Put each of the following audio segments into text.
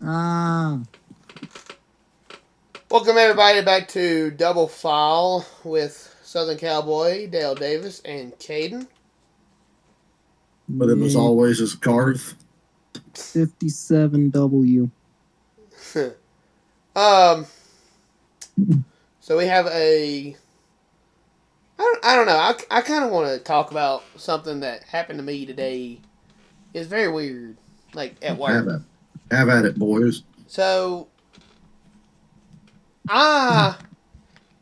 Ah. Welcome everybody back to Double File with Southern Cowboy, Dale Davis, and Caden. But it was always just Garth. 57W. um, so we have I don't know. I kind of want to talk about something that happened to me today. It's very weird, like at work. Have at it, boys. So I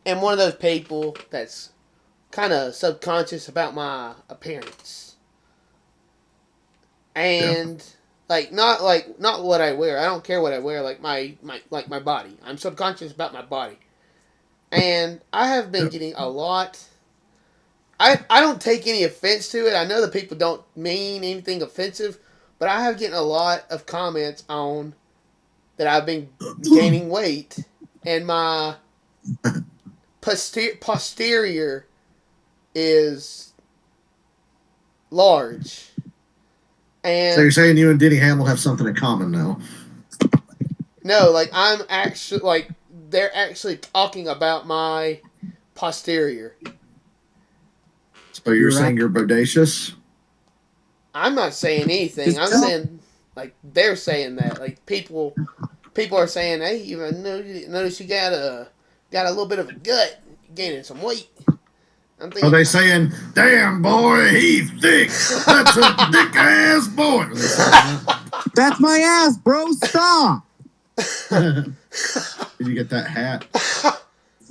am one of those people that's kind of subconscious about my appearance. Yeah. And not what I wear. I don't care what I wear. Like my body. I'm subconscious about my body, and I have been Yep. getting a lot. I don't take any offense to it. I know that people don't mean anything offensive, but I have getting a lot of comments on that I've been gaining weight, and my posterior is large. So you're And saying you and Denny Hamill have something in common now? no, like I'm actually like they're actually talking about my posterior. So you're saying you're bodacious? I'm not saying anything. Just I'm tell. saying like they're saying that. Like people are saying, "Hey, you notice you got a little bit of a gut, gaining some weight." I'm Are thinking, they saying, "Damn boy, he's thick. That's a thick ass boy"? Are they saying That's my ass, bro. Stop. that? Did you get that hat?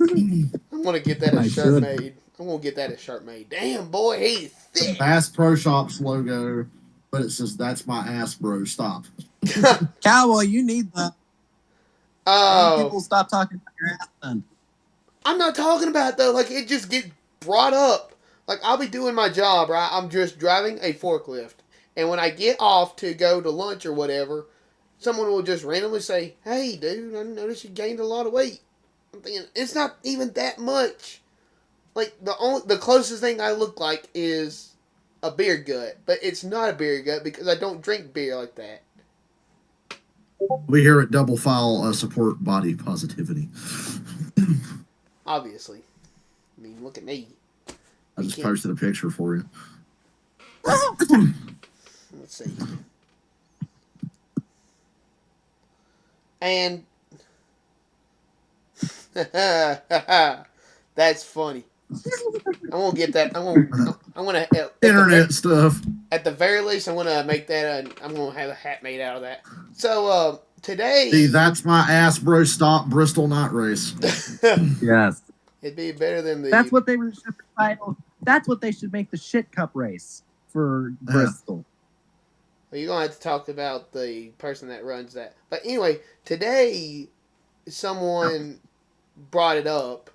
I'm gonna get that a I shirt should. made. I'm gonna get that a shirt made. Damn boy, he's thick. Bass Pro Shops logo, but it says "That's my ass, bro. Stop." Cowboy, you need that. Maybe Oh, people stop talking about your ass then. I'm not talking about though. Like it just gets brought up. Like I'll be doing my job, right? I'm just driving a forklift, and when I get off to go to lunch or whatever, someone will just randomly say, "Hey, dude, I noticed you gained a lot of weight." I'm thinking it's not even that much. Like the closest thing I look like is a beer gut, but it's not a beer gut because I don't drink beer like that. We here at Double File support body positivity. Obviously, I mean, look at me. I You just can't. posted a picture for you. Let's see. And that's funny. I'm gonna get that. I'm gonna Internet stuff. at the very least. I'm gonna make that. I'm gonna have a hat made out of that. So See, today, that's my ass, bro. Stop Bristol Night Race. Yes. it'd be better than That's the. what they should title. That's what they should make the shit cup race for Bristol. Well, you're gonna have to talk about the person that runs that. But anyway, today someone brought it up,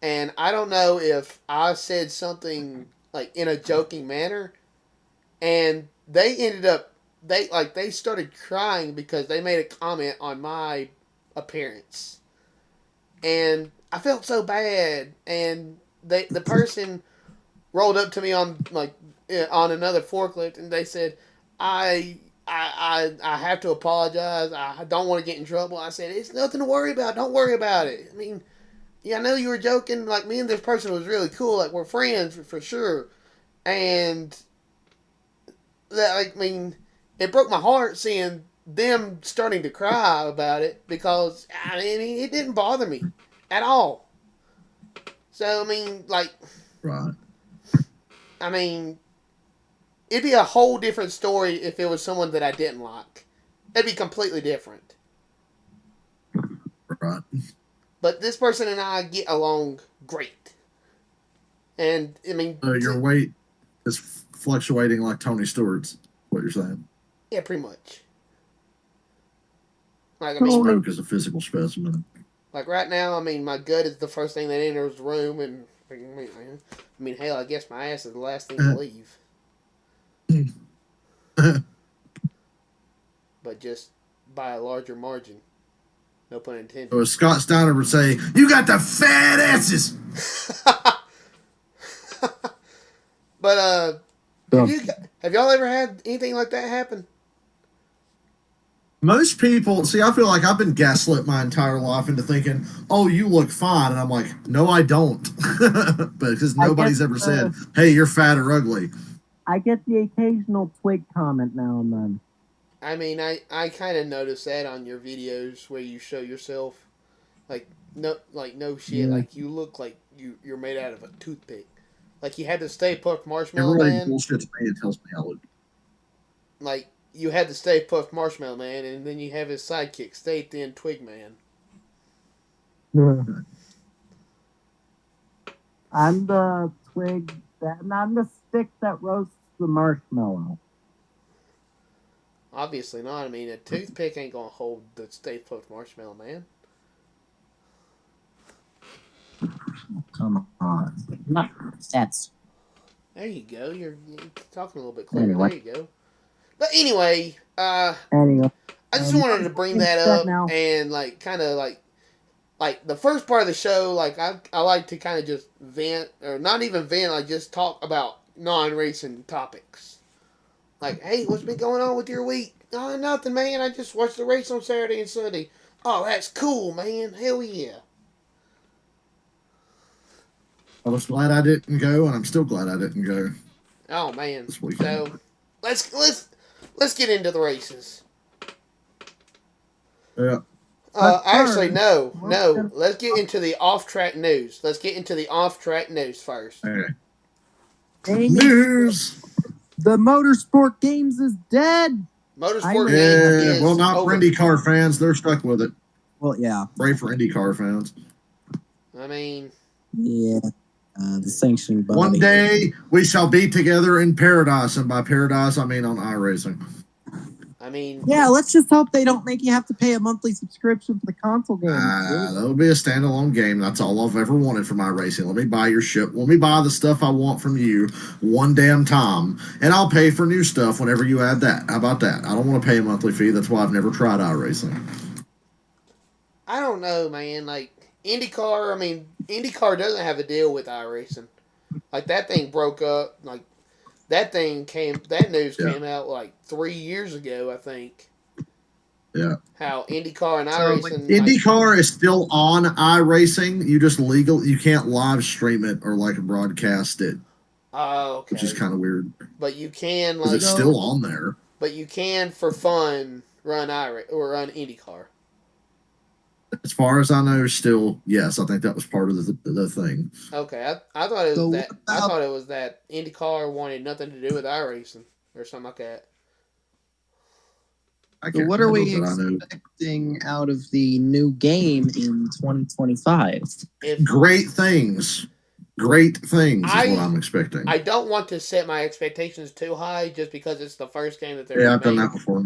and I don't know if I said something like in a joking manner, and they ended up they started crying because they made a comment on my appearance, and I felt so bad, and the person rolled up to me on on another forklift, and they said, I. I have to apologize. I don't want to get in trouble. I said, it's nothing to worry about. Don't worry about it. I mean, yeah, I know you were joking. Like, me and this person was really cool. Like, we're friends for sure. And that, like, I mean, it broke my heart seeing them starting to cry about it because I mean it didn't bother me at all. So I mean, like, Right. I mean, it'd be a whole different story if it was someone that I didn't like. It'd be completely different. Right. But this person and I get along great, and I mean, Your weight is fluctuating like Tony Stewart's. What you're saying? yeah, pretty much. Like I mean, Smoke is a physical specimen. like right now, I mean, my gut is the first thing that enters the room, and I mean, hell, I guess my ass is the last thing to leave. But just by a larger margin. No pun intended. So as Scott Steiner would say, "You got the fat asses." But have y'all ever had anything like that happen? Most people, see, I feel like I've been gaslit my entire life into thinking, oh, you look fine. And I'm like, no, I don't. But because nobody's ever said, hey, you're fat or ugly. I get the occasional twig comment now and then. I mean, I kind of noticed that on your videos where you show yourself, no shit, Yeah. like you look like you're made out of a toothpick, like you had the Stay Puft Marshmallow Everybody Man, bullshits me and tells me I look. like you had the Stay Puft Marshmallow Man, and then you have his sidekick, Stay Thin Twig Man. I'm the twig I'm the stick that roasts the marshmallow. Obviously not. I mean, a toothpick ain't gonna hold the Stay Puft Marshmallow Man. Come on. That's There you go. You're talking a little bit clearer. anyway. There you go. But anyway, Anyway. I just wanted to bring that up now. and kind of like the first part of the show, like I like to kind of just vent, or not even vent, like just talk about non-racing topics. Like, hey, what's been going on with your week? Oh, nothing, man. I just watched the race on Saturday and Sunday. Oh, that's cool, man. Hell yeah. I was glad I didn't go, and I'm still glad I didn't go. Oh man. This weekend. So let's get into the races. Yeah. Actually, no. Let's get into the off-track news. Let's get into the off-track news first. Okay. News. The motorsport games is dead. Motorsport Yeah, games is well, not over. for IndyCar fans. They're stuck with it. Well, yeah. Pray for IndyCar fans. I mean, yeah. The sanctioning body. One day we shall be together in paradise, and by paradise I mean on iRacing. I mean, yeah. Let's just hope they don't make you have to pay a monthly subscription for the console games. That'll be a standalone game. That's all I've ever wanted from iRacing. Let me buy your ship. Let me buy the stuff I want from you one damn time, and I'll pay for new stuff whenever you add that. How about that? I don't want to pay a monthly fee. That's why I've never tried iRacing. I don't know, man. Like IndyCar, I mean, IndyCar doesn't have a deal with iRacing. Like that thing broke up. Like that news came out like 3 years ago, I think. Yeah. How IndyCar and So, iRacing. IndyCar is still on iRacing. You just you can't live stream it or like broadcast it. Oh, okay. Which is kind of weird. But you can like it's still on there. But you can for fun run run IndyCar. As far as I know, still yes. I think that was part of the thing. Okay, I thought it was that. I thought it was that IndyCar wanted nothing to do with iRacing or something like that. So what are we expecting out of the new game in 2025? Great things. Great things is what I'm expecting. I don't want to set my expectations too high just because it's the first game that they're Yeah, I've done that before.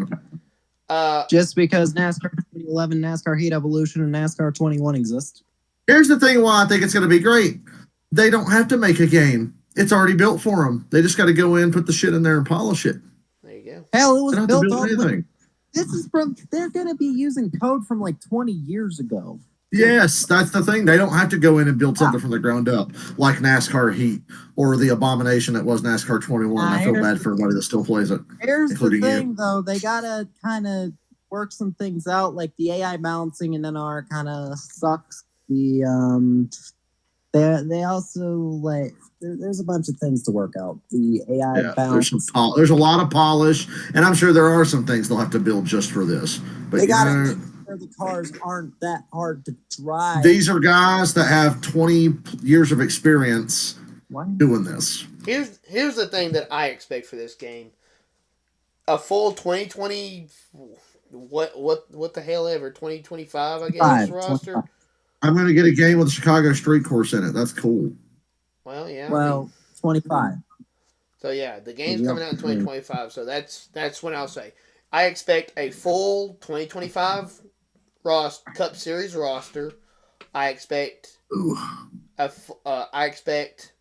Just because NASCAR 2011, NASCAR Heat Evolution, and NASCAR 21 exist. Here's the thing why I think it's going to be great. They don't have to make a game. It's already built for them. They just got to go in, put the shit in there, and polish it. There you go. Hell, it was they don't built have to build anything. This is from. They're going to be using code from like 20 years ago. Yes, that's the thing. They don't have to go in and build something from the ground up, like NASCAR Heat or the abomination that was NASCAR 21. I feel bad for everybody that still plays it. Here's the thing, though. They got to kind of work some things out, like the AI balancing and NR kind of sucks. They also like there's a bunch of things to work out. The AI balance. There's a lot of polish, and I'm sure there are some things they'll have to build just for this. But they got to. The cars aren't that hard to drive. These are guys that have 20 years of experience doing this. Here's the thing that I expect for this game: a full 2020. What the hell ever 2025? I guess roster. 25. I'm going to get a game with a Chicago street course in it. That's cool. Well, yeah. Well, 25. So yeah, the game's coming out in 2025. So that's when I'll say I expect a full 2025 Cup Series roster. I expect I expect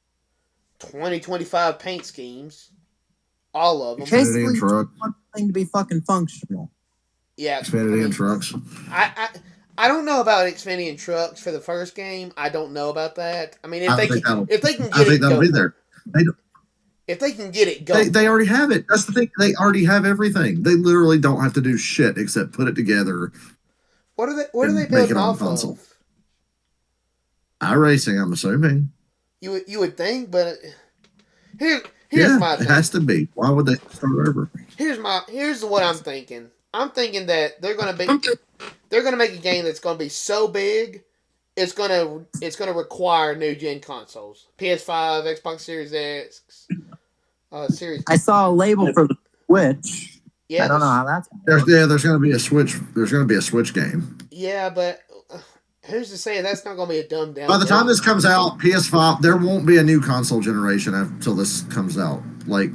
2025 paint schemes, all of them. Basically, you want the thing to be fucking functional. Yeah, Xfinity and trucks. I don't know about Xfinity and trucks for the first game. I don't know about that. I mean, if they can get it, that'll be there. If they can get it going. They already have it. That's the thing. They already have everything. They literally don't have to do shit except put it together. What are they and make building it on off console. of? iRacing, I'm assuming. You would think, but here's Yeah, my it thing. has to be. Why would they start over? Here's what I'm thinking. I'm thinking that they're gonna make a game that's gonna be so big, it's gonna require new gen consoles, PS5, Xbox Series X, Series. I saw a label for the Switch. Yeah, I don't know how that's going to work. There's going to be a Switch. There's going to be a Switch game. Yeah, but who's to say that's not gonna be a dumbed down? By the time this comes out, PS5, there won't be a new console generation until this comes out. Like,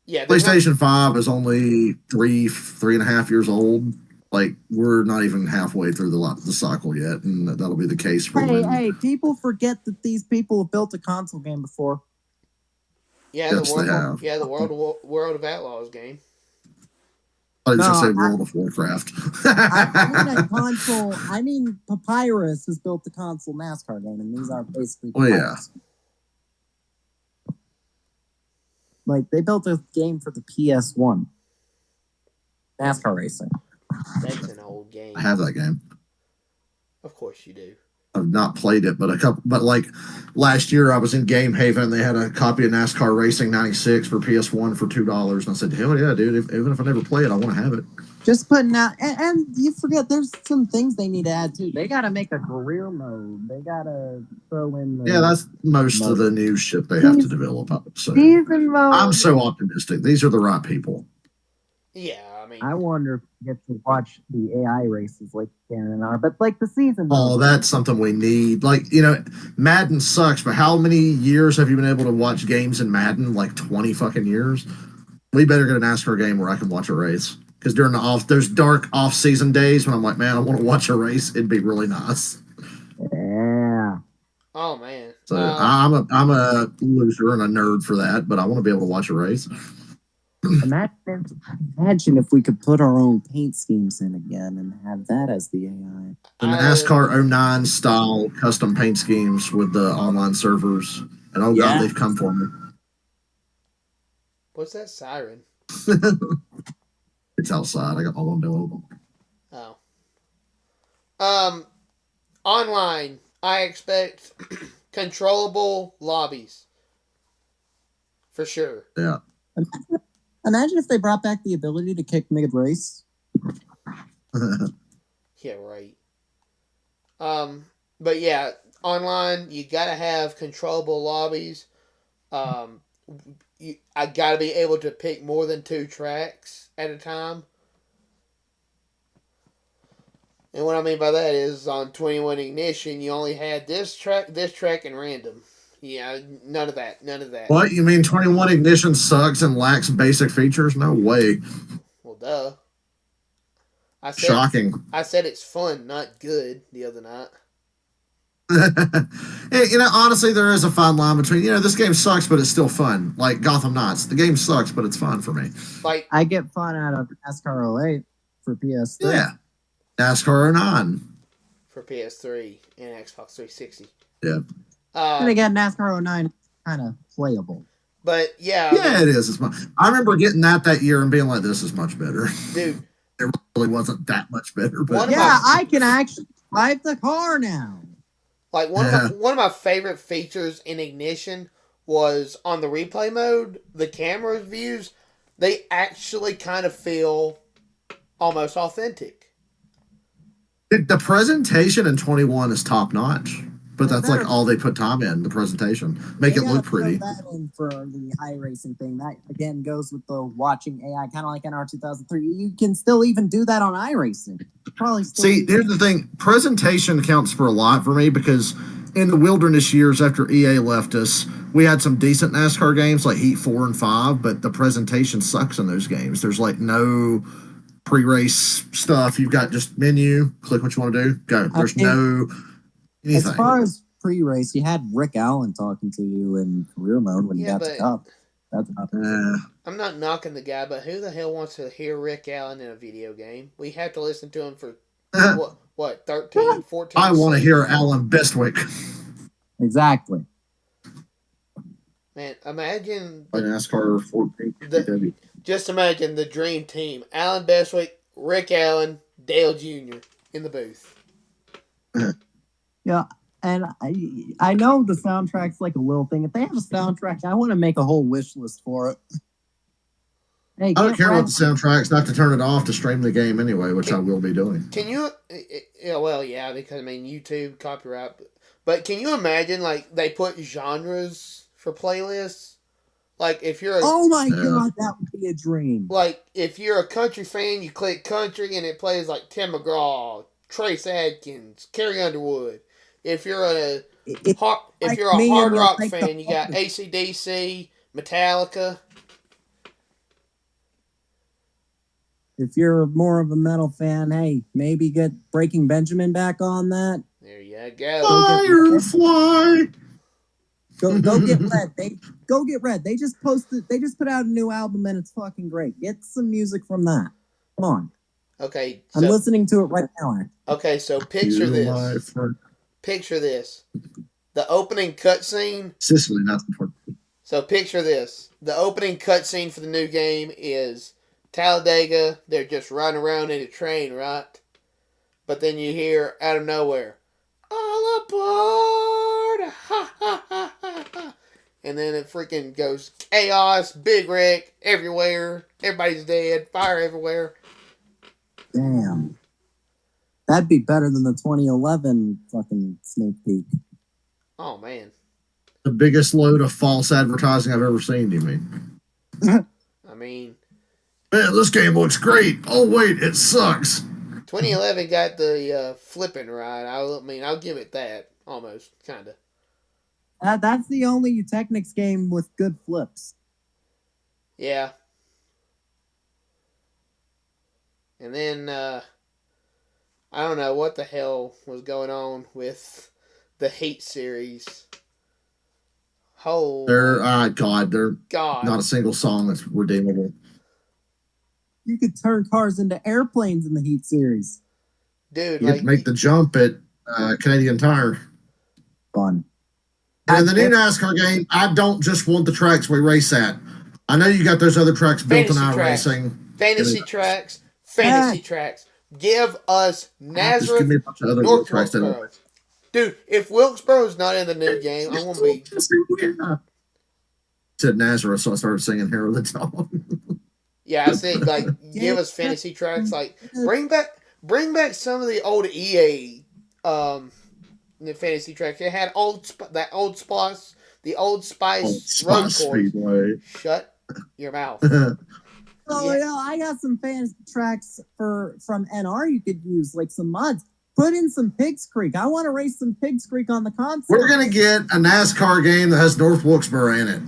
yeah, PlayStation 5 is only 3.5 years old. Like, we're not even halfway through the cycle yet, and that'll be the case for Hey, people forget that these people have built a console game before. Yeah, yes, they have. Yeah, the World of Outlaws game. I was going to say World of Warcraft. I mean a console. I mean, Papyrus has built the console NASCAR game, and these are basically. Oh yeah. Like they built a game for the PS1. NASCAR racing. That's an old game. I have that game. Of course you do. I've not played it, but like last year I was in Game Haven and they had a copy of NASCAR Racing 96 for PS1 for $2. And I said, hell yeah, dude, even if I never play it, I want to have it. Just putting out, and you forget there's some things they need to add too. They got to make a career mode. They got to throw in. That's most of the new shit they have to develop. So season mode. I'm so optimistic. These are the right people. Yeah, I mean, I wonder if we get to watch the AI races like Karen are, but like the season. Oh, that's something we need. Like, Madden sucks, but how many years have you been able to watch games in Madden? Like 20 fucking years. We better get a NASCAR game where I can watch a race. Because during those dark off-season days when I'm like, man, I want to watch a race, it'd be really nice. Yeah. Oh man. So I'm a loser and a nerd for that, but I want to be able to watch a race. Imagine if we could put our own paint schemes in again and have that as the AI. The NASCAR 09 style custom paint schemes with the online servers. And God, they've come for me. What's that siren? It's outside. I got my window open. Oh. Online, I expect controllable lobbies. For sure. Yeah. Imagine if they brought back the ability to kick mid-race. Yeah, right. But yeah, online, you gotta have controllable lobbies. I gotta be able to pick more than 2 tracks at a time. And what I mean by that is on 21 Ignition, you only had this track, and random. Yeah, none of that. What? You mean 21 Ignition sucks and lacks basic features? No way. Well, duh. Shocking. I said it's fun, not good, the other night. Honestly, there is a fine line between, this game sucks, but it's still fun. Like Gotham Knights. The game sucks, but it's fun for me. Like I get fun out of NASCAR 08 for PS3. Yeah. NASCAR 09. For PS3 and Xbox 360. Yeah. And again, NASCAR 09 kind of playable. But yeah. It is. I remember getting that year and being like, this is much better. Dude. It really wasn't that much better. But I can actually drive the car now. Like one of my favorite features in Ignition was on the replay mode, the camera views, they actually kind of feel almost authentic. The presentation in 21 is top notch. But that's like all they put time in, the presentation. Make it look pretty. That in for the iRacing thing. That, again, goes with the watching AI, kind of like NR 2003. You can still even do that on iRacing. Probably still. See, here's the thing. Presentation counts for a lot for me because in the wilderness years after EA left us, we had some decent NASCAR games like Heat 4 and 5, but the presentation sucks in those games. There's like no pre-race stuff. You've got just menu, click what you want to do, go. There's no... anything. As far as pre-race, you had Rick Allen talking to you in career mode when you got to Cup. That's about I'm not knocking the guy, but who the hell wants to hear Rick Allen in a video game? We have to listen to him for, what 13, 14 I want to hear Alan Bestwick. Exactly. Man, imagine Like NASCAR 14 the just imagine the dream team: Alan Bestwick, Rick Allen, Dale Jr. in the booth. Yeah, and I know the soundtrack's like a little thing. If they have a soundtrack, I want to make a whole wish list for it. Hey, I don't get care about ready. the soundtracks, not to turn it off to stream the game anyway, which I will be doing. Can you? Yeah, well, yeah, because I mean YouTube copyright. But can you imagine like they put genres for playlists? Like if you're a Oh my Yeah. god, that would be a dream. like if you're a country fan, you click country and it plays like Tim McGraw, Trace Adkins, Carrie Underwood. If you're a If if like you're a me hard and you rock like the fan, you got AC/DC, Metallica. if you're more of a metal fan, hey, maybe get Breaking Benjamin back on that. There you go. Firefly! Go get Red. Go get Red. They just put out a new album and it's fucking great. Get some music from that. Come on. Okay, I'm so listening to it right now. okay, so picture You, my this. friend. Picture this. The opening cutscene. Sicily, not important. So picture this. The opening cutscene for the new game is Talladega. They're just riding around in a train, right? But then you hear out of nowhere, all aboard! Ha ha ha ha ha! And then it freaking goes chaos, big wreck everywhere. Everybody's dead, fire everywhere. Damn. That'd be better than the 2011 fucking sneak peek. Oh man. The biggest load of false advertising I've ever seen, you mean? I mean, Man, this game looks great. Oh, wait, it sucks. 2011 got the flipping right. I'll give it that. Almost, kind of. That's the only Technics game with good flips. Yeah. And then, I don't know what the hell was going on with the Heat series. Oh, They're they're God. not a single song that's redeemable. You could turn cars into airplanes in the Heat series. Dude, You get to make the jump at Canadian Tire. Fun. And in the new NASCAR game, I don't just want the tracks we race at. I know you got those other tracks built in iRacing. Fantasy tracks. Give us Just give me Nazareth, a bunch of other North tracks that Wilkesboro. Dude, if Wilkesboro's not in the new game, I'm going to be... Said Nazareth, so I started singing Hair of the Dog. Yeah, I think, like, give us fantasy tracks. Like, bring back some of the old EA the fantasy tracks. It had the Old Spice road course. Speedway. Shut your mouth. Oh yeah, I got some fantasy tracks from NR you could use, like some mods. Put in some Pigs Creek. I want to race some Pigs Creek on the console. We're gonna get a NASCAR game that has North Wilkesboro in it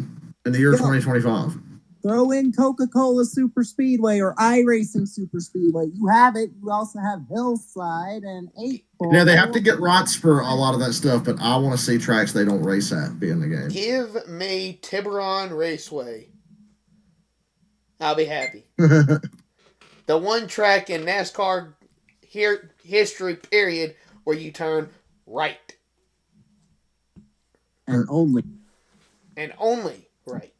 in the year 2025. Throw in Coca-Cola Super Speedway or iRacing Super Speedway. You have it. You also have Hillside and 8 Ball. Yeah, they have to get rights for a lot of that stuff, but I want to see tracks they don't race at be in the game. Give me Tiburon Raceway. I'll be happy. The one track in NASCAR history period where you turn right. And only right.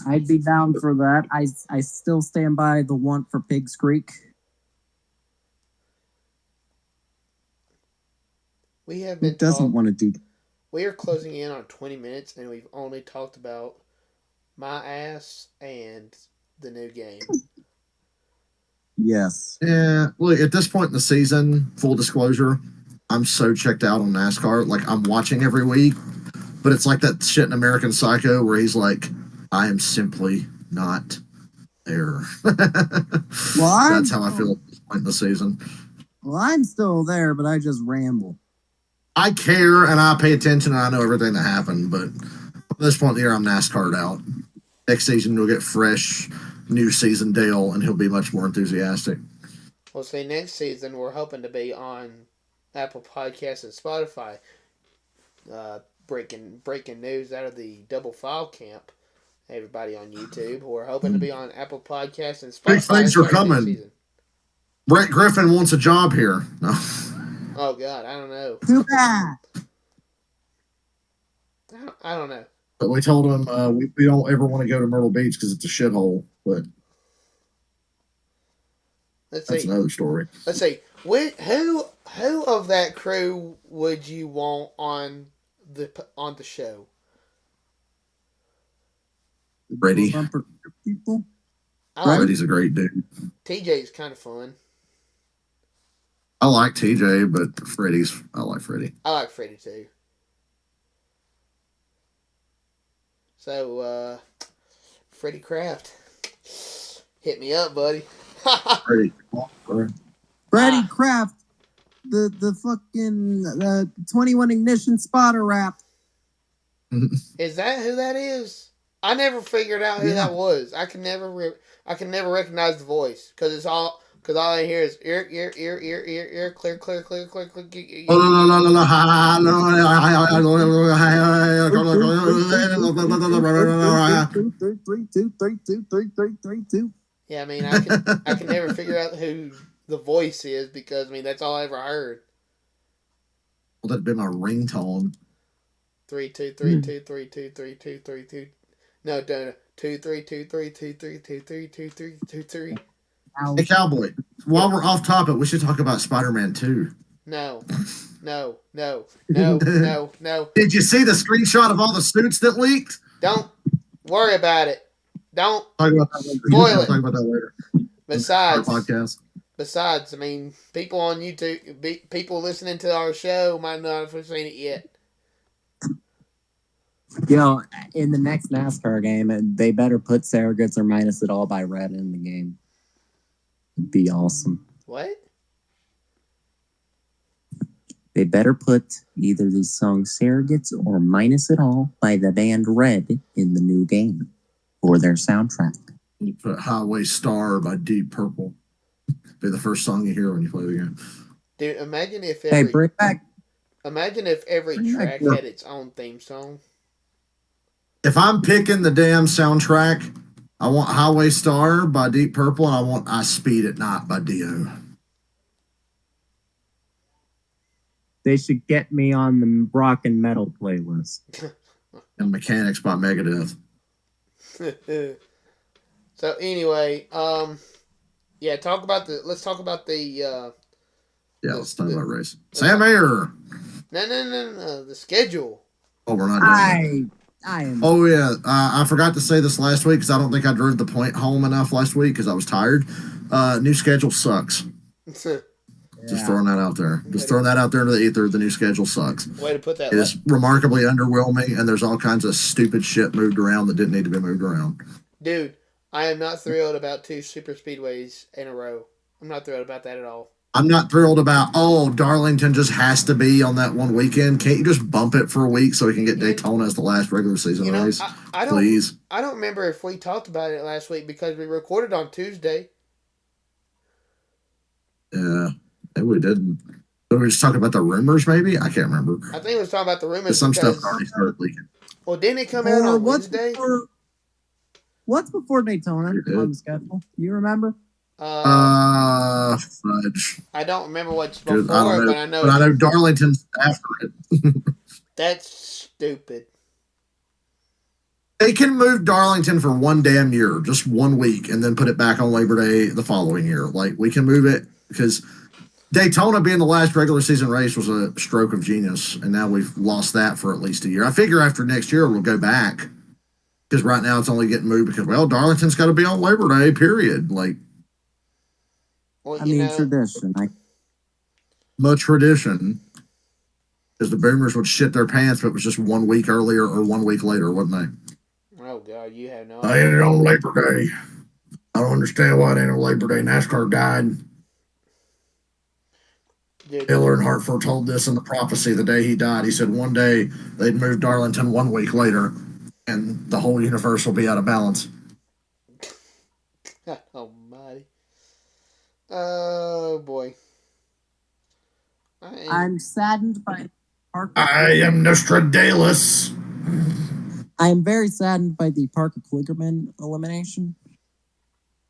I'd be down for that. I still stand by the want for Pigs Creek. We have been. Who doesn't want to do that? We are closing in on 20 minutes, and we've only talked about my ass and the new game. Yes. Yeah. Well, at this point in the season, full disclosure, I'm so checked out on NASCAR. Like, I'm watching every week, but it's like that shit in American Psycho where he's like, I am simply not there. Well, that's how I feel at this point in the season. Well, I'm still there, but I just ramble. I care and I pay attention and I know everything that happened, but at this point in the year, I'm NASCAR'd out. Next season, we'll get fresh, new season Dale, and he'll be much more enthusiastic. Well, see, next season, we're hoping to be on Apple Podcasts and Spotify. Breaking news out of the Double File Camp. Everybody on YouTube, we're hoping to be on Apple Podcasts and Spotify. Big things are coming. Brett Griffin wants a job here. No. Oh, God, I don't know. Too bad. I don't know. But we told him we don't ever want to go to Myrtle Beach because it's a shithole. But Let's that's see. another story. Let's see. Who of that crew would you want on the show? Freddie. People. Freddie's a great dude. TJ's kind of fun. I like TJ, but I like Freddie. I like Freddie too. So, Freddie Kraft, hit me up, buddy. Freddie Kraft, the fucking 21 Ignition spotter rap. Is that who that is? I never figured out who that was. I can never recognize the voice because all I hear is ear, clear. Yeah, I mean, I can never figure out who the voice is because I mean that's all I ever heard. Well, that'd be my ringtone. 3 2 3 2 3 2 3 2 3 2. No, 2 3 2 3 2 3 2 3 2 3 2 3. Hey, Cowboy. While we're off topic, we should talk about Spider-Man 2. No. No. Did you see the screenshot of all the suits that leaked? Don't worry about it. Don't talk about that later. Spoil it. Talk about that later. Besides, I mean, people on YouTube, people listening to our show might not have seen it yet. You know, in the next NASCAR game, they better put surrogates or minus it all by Red in the game. It'd be awesome. What? They better put either the song Surrogates or Minus It All by the band Red in the new game for their soundtrack. You put Highway Star by Deep Purple. Be the first song you hear when you play the game. Dude, imagine if every track had its own theme song. If I'm picking the damn soundtrack, I want Highway Star by Deep Purple and I want I Speed at Night by Dio. They should get me on the rock and metal playlist. And Mechanics by Megadeth. So anyway, yeah, let's talk about the let's talk about racing. Sam Ayer. No, the schedule. Oh, we're not doing that. Oh yeah, I forgot to say this last week because I don't think I drove the point home enough last week because I was tired. New schedule sucks. Just throwing that out there. Just throwing that out there into the ether. The new schedule sucks. Way to put that. It is remarkably underwhelming, and there's all kinds of stupid shit moved around that didn't need to be moved around. Dude, I am not thrilled about 2 super speedways in a row. I'm not thrilled about that at all. I'm not thrilled about, Darlington just has to be on that one weekend. Can't you just bump it for a week so we can get Daytona as the last regular season race? Please. I don't remember if we talked about it last week because we recorded on Tuesday. Yeah, maybe we didn't. We were just talking about the rumors, maybe? I can't remember. I think we was talking about the rumors. Some stuff already started leaking. Well, didn't it come out on Wednesday? What's before Daytona on the schedule? You remember? Fudge. I don't remember what's before, but I know. But I know Darlington's after it. That's stupid. They can move Darlington for one damn year, just 1 week, and then put it back on Labor Day the following year. Like, we can move it because Daytona being the last regular season race was a stroke of genius, and now we've lost that for at least a year. I figure after next year we'll go back because right now it's only getting moved because, Darlington's got to be on Labor Day, period. Like, well, tradition. Much tradition. Because the Boomers would shit their pants if it was just 1 week earlier or 1 week later, wouldn't they? Oh, God, you have no idea. I ended on Labor Day. I don't understand why it ended on Labor Day. NASCAR died. Hiller and Hartford told this in the prophecy the day he died. He said one day they'd move Darlington 1 week later and the whole universe will be out of balance. Almighty. Oh, boy. I'm saddened by Parker. I am Nostradamus. I am very saddened by the Parker Kligerman elimination.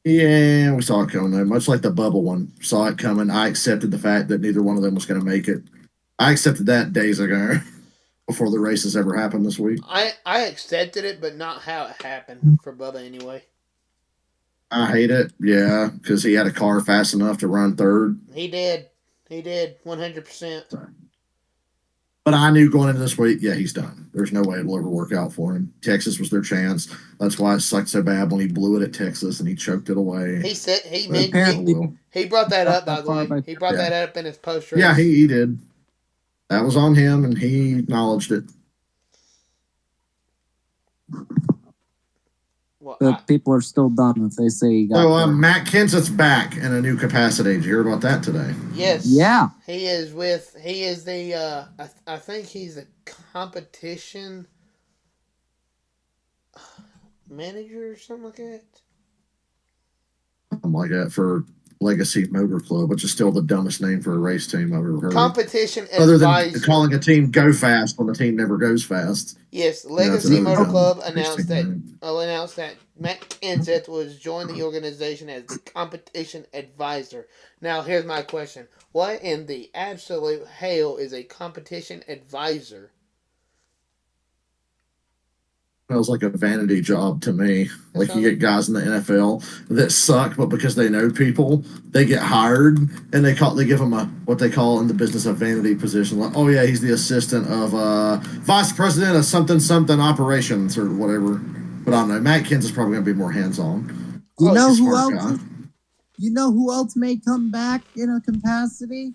Yeah, we saw it coming, though. Much like the bubble one. Saw it coming. I accepted the fact that neither one of them was going to make it. I accepted that days ago. before the races ever happened this week. I accepted it, but not how it happened for Bubba anyway. I hate it, yeah, because he had a car fast enough to run third. He did 100%. But I knew going into this week, yeah, he's done. There's no way it'll ever work out for him. Texas was their chance. That's why it sucked so bad when he blew it at Texas and he choked it away. He said Apparently- he brought that up, by the way. He brought that up in his post race. Yeah, he did. That was on him, and he acknowledged it. Well, But people are still dumb if they say he got. So Matt Kenseth's back in a new capacity. Did you hear about that today? yes. Yeah. He is the I think he's the competition manager or something like that. Something like that for Legacy Motor Club, which is still the dumbest name for a race team I've ever heard. Competition Other than advisor. calling a team go fast when the team never goes fast. Yes, Yeah, Legacy that's Motor another Club dumb announced race that team Matt Kenseth was joined the organization as the competition advisor. Now, here's my question: what in the absolute hell is a competition advisor? Feels like a vanity job to me. Like you get guys in the NFL that suck, but because they know people, they get hired and they give them a what they call in the business a vanity position. Like, oh yeah, he's the assistant of vice president of something operations or whatever. But I don't know. Matt Kins is probably gonna be more hands on. You know he's a who smart else? guy. You know who else may come back in a capacity?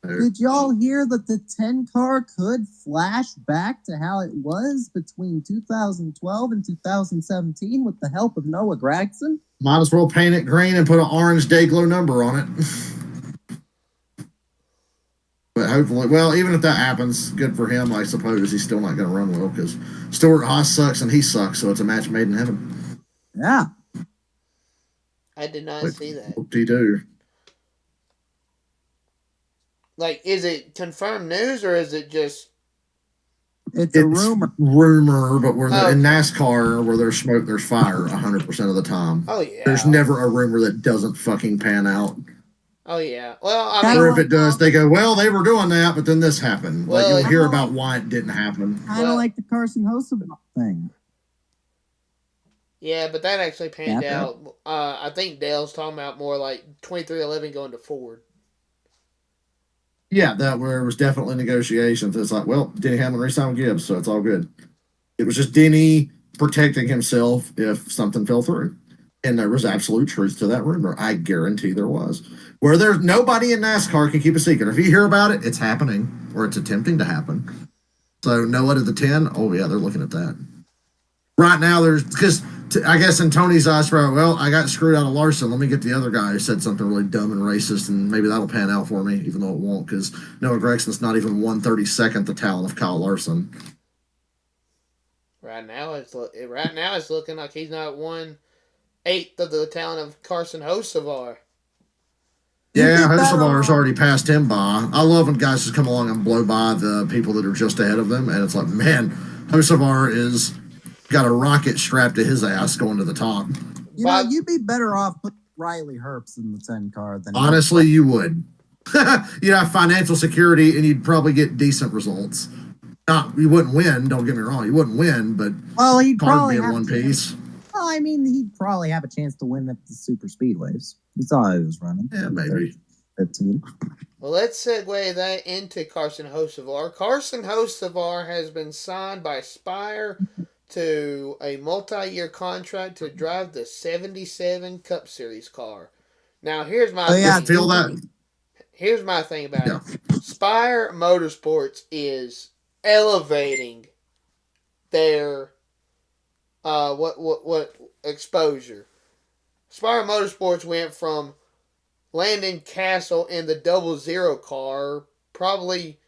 Who? Did y'all hear that the 10 car could flash back to how it was between 2012 and 2017 with the help of Noah Gragson? Might as well paint it green and put an orange Dayglow number on it. But hopefully, well, even if that happens, good for him, I suppose. He's still not going to run well because Stuart Haas sucks and he sucks, so it's a match made in heaven. Yeah. I did not see that. What do you do? Like, is it confirmed news or is it just? It's a rumor. Rumor, but where Oh. in NASCAR, where there's smoke, there's fire 100% of the time. Oh yeah. There's never a rumor that doesn't fucking pan out. Oh yeah. Well, I Kinda Or mean, if it does, they go, well, they were doing that, but then this happened. Well, like you'll hear about why it didn't happen. Kind of Well- like the Carson Hocevar thing. yeah, but that actually panned Yeah. out. I think Dale's talking about more like 2311 going to Ford. Yeah, that where it was definitely negotiations. It's like, well, Denny Hamlin re-signed with Gibbs, so it's all good. It was just Denny protecting himself if something fell through. And there was absolute truth to that rumor. I guarantee there was. Where there's nobody in NASCAR can keep a secret. If you hear about it, it's happening or it's attempting to happen. So Noah to the 10, oh yeah, they're looking at that. Right now, there's because I guess in Tony's eyes, well, I got screwed out of Larson. Let me get the other guy who said something really dumb and racist, and maybe that'll pan out for me, even though it won't, because Noah Gregson's not even 1/32 the talent of Kyle Larson. Right now, it's looking like he's not 1/8 of the talent of Carson Hocevar. Yeah, Hocevar's already passed him by. I love when guys just come along and blow by the people that are just ahead of them, and it's like, man, Hocevar is got a rocket strapped to his ass going to the top. You know, you'd be better off putting Riley Herbst in the 10 car than Honestly, you would. You'd have financial security, and you'd probably get decent results. You wouldn't win. Don't get me wrong. You wouldn't win, but well, he'd car would probably be in have one piece. Well, I mean, he'd probably have a chance to win at the super speedways. You saw how he was running. Yeah, maybe. 15. Well, let's segue that into Carson Hocevar. Carson Hocevar has been signed by Spire to a multi-year contract to drive the 77 Cup Series car. Now, here's my thing. Feel that? Here's my thing about it. Spire Motorsports is elevating their what exposure. Spire Motorsports went from Landon Castle in the 00 car. Probably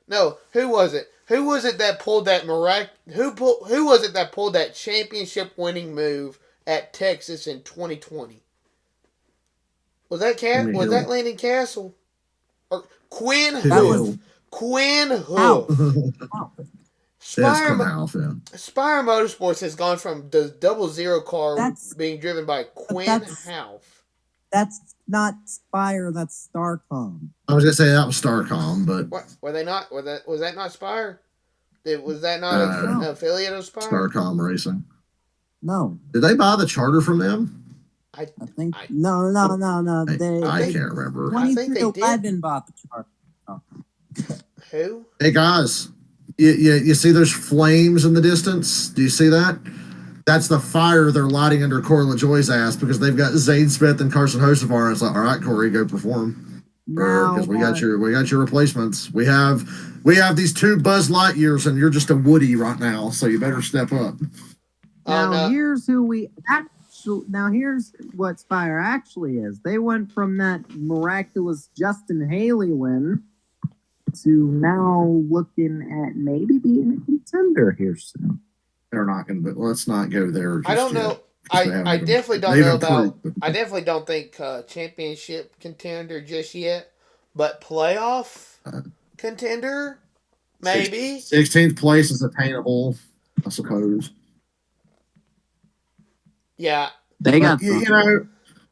no. Who was it? Who was it that pulled that Who was it that pulled that championship-winning move at Texas in 2020? Was that Landon Castle or Quinn Hoof? Quinn Hoof. Spire Motorsports has gone from the 00 car being driven by Quinn Hoof. That's not Spire. That's Starcom. I was gonna say that was Starcom, but were they not? Was that not Spire? Was that not an affiliate of Spire? Starcom Racing. No. Did they buy the charter from them? I think no. I can't remember. I think they did. 2311 bought the charter. Oh. Who? Hey guys, you see those flames in the distance? Do you see that? That's the fire they're lighting under Corey LaJoy's ass because they've got Zane Smith and Carson Hocevar. And it's like, all right, Corey, go perform. Because we got your replacements. We have these 2 Buzz Lightyears, and you're just a Woody right now. So you better step up. Now here's what Spire actually is. They went from that miraculous Justin Haley win to now looking at maybe being a contender here soon. They're not going to. Let's not go there. I don't know. I definitely don't know about. I definitely don't think championship contender just yet, but playoff contender maybe. 16th place is attainable, I suppose. Yeah, they got a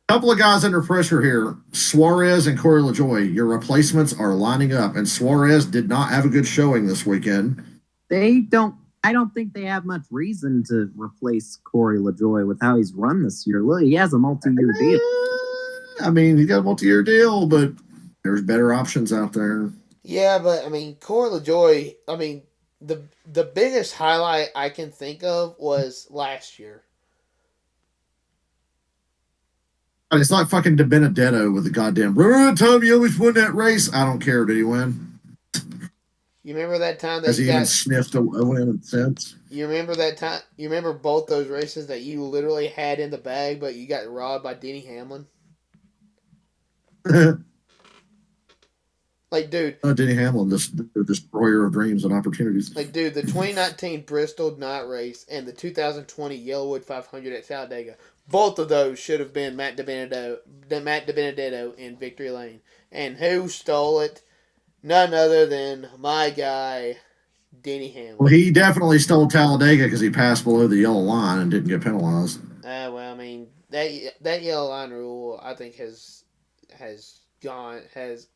couple of guys under pressure here. Suarez and Corey LaJoy. Your replacements are lining up, and Suarez did not have a good showing this weekend. I don't think they have much reason to replace Corey LaJoy with how he's run this year. Look, he has a multi-year deal. I mean, he got a multi-year deal, but there's better options out there. Yeah, but I mean, Corey LaJoy. I mean, the biggest highlight I can think of was last year. And it's not fucking DiBenedetto with the goddamn. Remember the time you always won that race? I don't care. Did he win? You remember that time that has he even sniffed a win since? You remember that time? You remember both those races that you literally had in the bag, but you got robbed by Denny Hamlin? Like, dude. Oh, Denny Hamlin, the destroyer of dreams and opportunities. Like, dude, the 2019 Bristol night race and the 2020 Yellowwood 500 at Talladega, both of those should have been Matt DiBenedetto in Victory Lane. And who stole it? None other than my guy, Denny Hamlin. Well, he definitely stole Talladega because he passed below the yellow line and didn't get penalized. Well, I mean, that yellow line rule, I think, has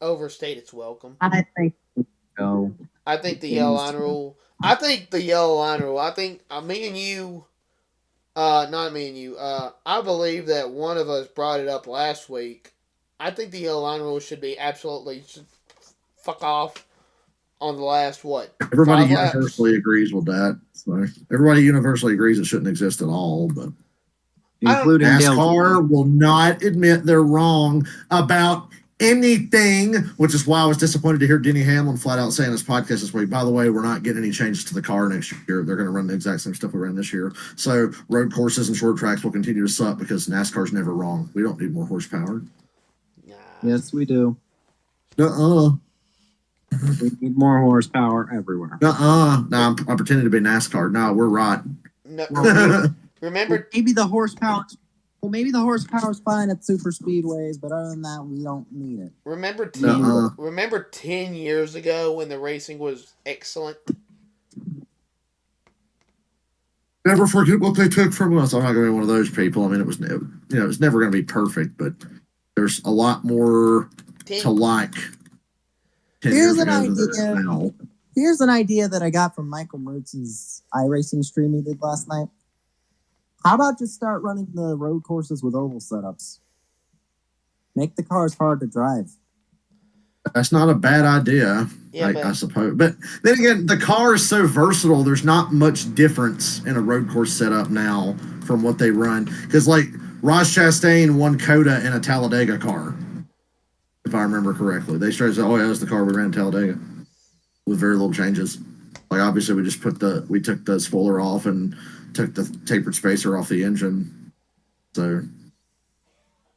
overstayed its welcome. I think so. I think the yellow line rule. I think me and you. Not me and you. I believe that one of us brought it up last week. I think the yellow line rule should be absolutely fuck off on the last what? Everybody universally agrees with that. So everybody universally agrees it shouldn't exist at all, but including NASCAR will not admit they're wrong about anything, which is why I was disappointed to hear Denny Hamlin flat out saying this podcast this week. By the way, we're not getting any changes to the car next year. They're going to run the exact same stuff we ran this year. So road courses and short tracks will continue to suck because NASCAR's never wrong. We don't need more horsepower. Yes, we do. We need more horsepower everywhere. No, I'm pretending to be NASCAR. No, we're right. No, remember, maybe the horsepower. Well, maybe the horsepower is fine at super speedways, but other than that, we don't need it. Remember 10 years ago when the racing was excellent? Never forget what they took from us. I'm not going to be one of those people. I mean, it was never going to be perfect, but there's a lot more to like. Here's an idea that I got from Michael Mertz's iRacing stream he did last night. How about just start running the road courses with oval setups? Make the cars hard to drive. That's not a bad idea, I suppose. But then again, the car is so versatile, there's not much difference in a road course setup now from what they run. Because, like, Ross Chastain won COTA in a Talladega car, if I remember correctly. They started saying, that's the car we ran in Talladega with very little changes. Like, obviously, we took the spoiler off and took the tapered spacer off the engine. So,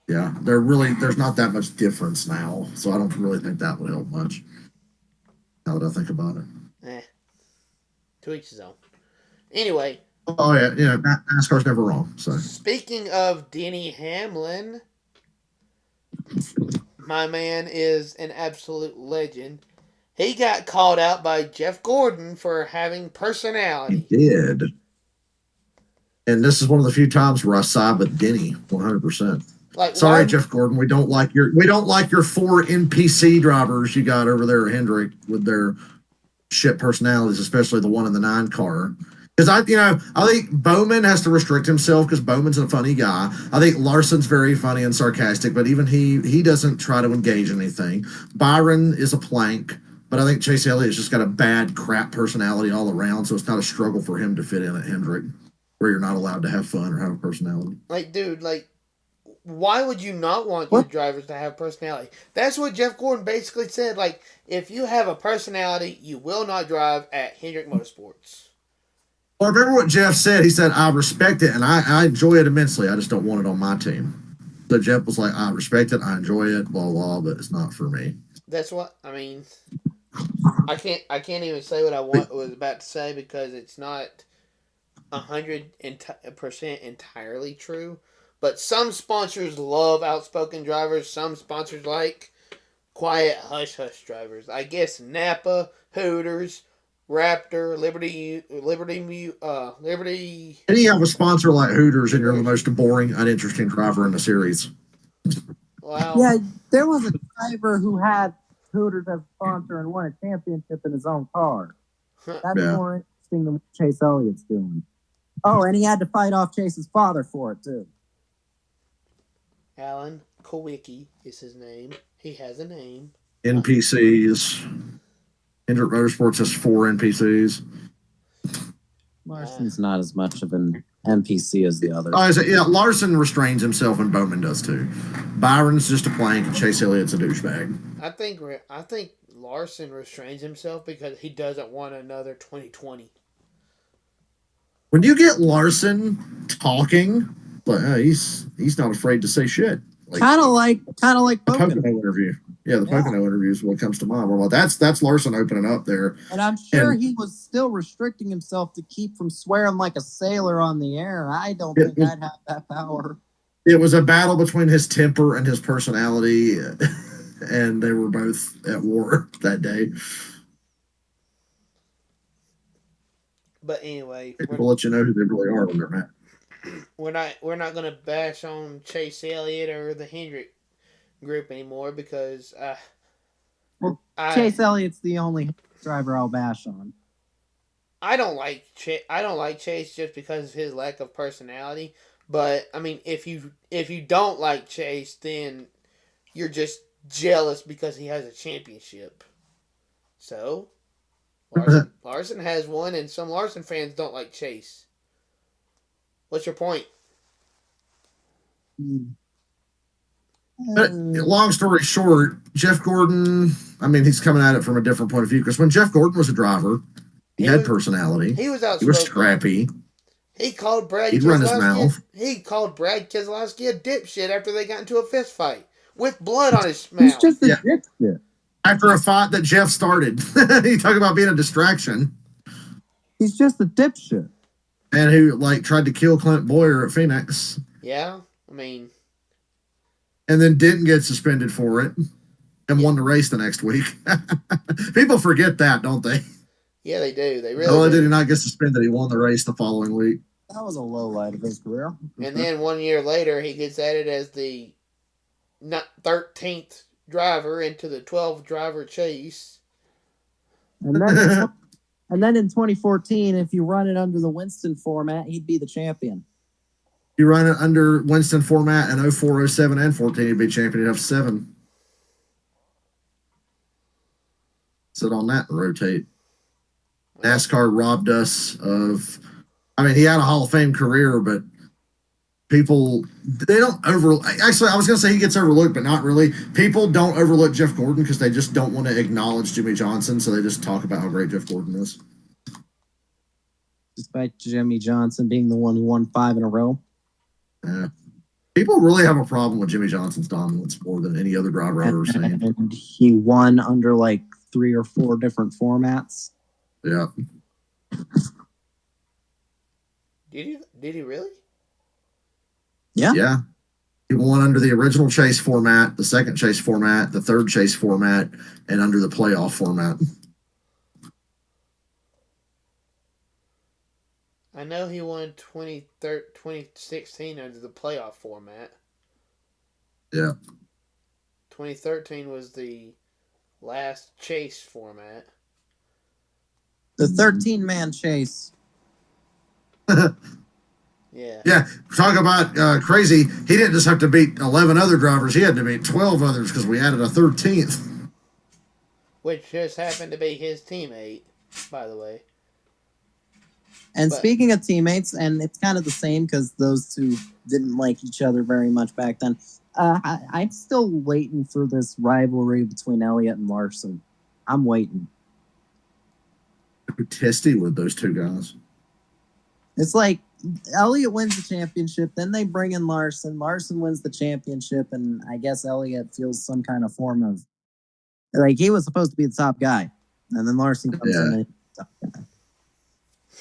yeah, there's not that much difference now. So I don't really think that would help much. Now that I think about it. To each his own. Anyway. Oh, yeah, NASCAR's never wrong. So speaking of Denny Hamlin, my man is an absolute legend. He got called out by Jeff Gordon for having personality. He did. And this is one of the few times where I side with Denny 100%. Like, sorry, Jeff Gordon, we don't like your 4 NPC drivers you got over there at Hendrick with their shit personalities, especially the one in the 9 car. Because I think Bowman has to restrict himself because Bowman's a funny guy. I think Larson's very funny and sarcastic, but even he doesn't try to engage in anything. Byron is a plank, but I think Chase Elliott's just got a bad crap personality all around, so it's not a struggle for him to fit in at Hendrick, where you're not allowed to have fun or have a personality. Like, dude, like, why would you not want your drivers to have personality? That's what Jeff Gordon basically said. Like, if you have a personality, you will not drive at Hendrick Motorsports. Well, I remember what Jeff said. He said, I respect it and I enjoy it immensely. I just don't want it on my team. So Jeff was like, I respect it, I enjoy it, blah, blah, but it's not for me. That's what I mean. I can't even say what I was about to say because it's not 100% entirely true. But some sponsors love outspoken drivers. Some sponsors like quiet hush hush drivers. I guess Napa, Hooters, Raptor, Liberty. And you have a sponsor like Hooters, and you're the most boring, uninteresting driver in the series. Wow. Yeah, there was a driver who had Hooters as a sponsor and won a championship in his own car. That's more interesting than what Chase Elliott's doing. Oh, and he had to fight off Chase's father for it, too. Alan Kowicki is his name. He has a name. NPCs. Hendrick Motorsports has 4 NPCs. Larson's not as much of an NPC as the others. Larson restrains himself and Bowman does too. Byron's just a plank and Chase Elliott's a douchebag. I think Larson restrains himself because he doesn't want another 2020. When you get Larson talking, like he's not afraid to say shit. Kind of like Pocono interview. Yeah, the Pocono interview is what comes to mind. Well, that's Larson opening up there. And I'm sure he was still restricting himself to keep from swearing like a sailor on the air. I don't think I'd have that power. It was a battle between his temper and his personality, and they were both at war that day. But anyway, we'll let you know who they really are when they're mad. We're not gonna bash on Chase Elliott or the Hendrick group anymore because Chase Elliott's the only driver I'll bash on. I don't like Chase just because of his lack of personality. But I mean, if you don't like Chase, then you're just jealous because he has a championship. So Larson has one, and some Larson fans don't like Chase. What's your point? But long story short, Jeff Gordon, I mean, he's coming at it from a different point of view because when Jeff Gordon was a driver, he had personality. He was outspoken. He was scrappy. He called Brad He'd run his mouth. He called Brad Keselowski a dipshit after they got into a fist fight with blood on his mouth. He's just a dipshit. After a fight that Jeff started. He talked about being a distraction. He's just a dipshit. And who tried to kill Clint Boyer at Phoenix. Yeah, I mean. And then didn't get suspended for it. And won the race the next week. People forget that, don't they? Yeah, they do. They really Not only did he not get suspended, he won the race the following week. That was a low light of his career. And then 1 year later, he gets added as the 13th driver into the 12-driver chase. And then in 2014, if you run it under the Winston format, he'd be the champion. You run it under Winston format in 04, 07, and 14, he'd be champion. He'd have 7. Sit on that and rotate. NASCAR robbed us of, I mean, he had a Hall of Fame career, but people, they don't actually, I was going to say he gets overlooked, but not really. People don't overlook Jeff Gordon because they just don't want to acknowledge Jimmy Johnson, so they just talk about how great Jeff Gordon is. Despite Jimmy Johnson being the one who won 5 in a row. Yeah. People really have a problem with Jimmy Johnson's dominance more than any other driver I've ever seen. And he won under 3 or 4 different formats. Yeah. Did he really? Yeah. Yeah. He won under the original chase format, the second chase format, the third chase format, and under the playoff format. I know he won 2016 under the playoff format. Yeah. 2013 was the last chase format. The 13-man chase. Yeah. Yeah, talk about crazy. He didn't just have to beat 11 other drivers. He had to beat 12 others because we added a 13th. Which just happened to be his teammate, by the way. And speaking of teammates, and it's kind of the same because those two didn't like each other very much back then. I'm still waiting for this rivalry between Elliott and Larson. I'm waiting. Testy with those two guys. It's like Elliott wins the championship, then they bring in Larson. Larson wins the championship, and I guess Elliott feels some kind of form of like he was supposed to be the top guy, and then Larson comes in and top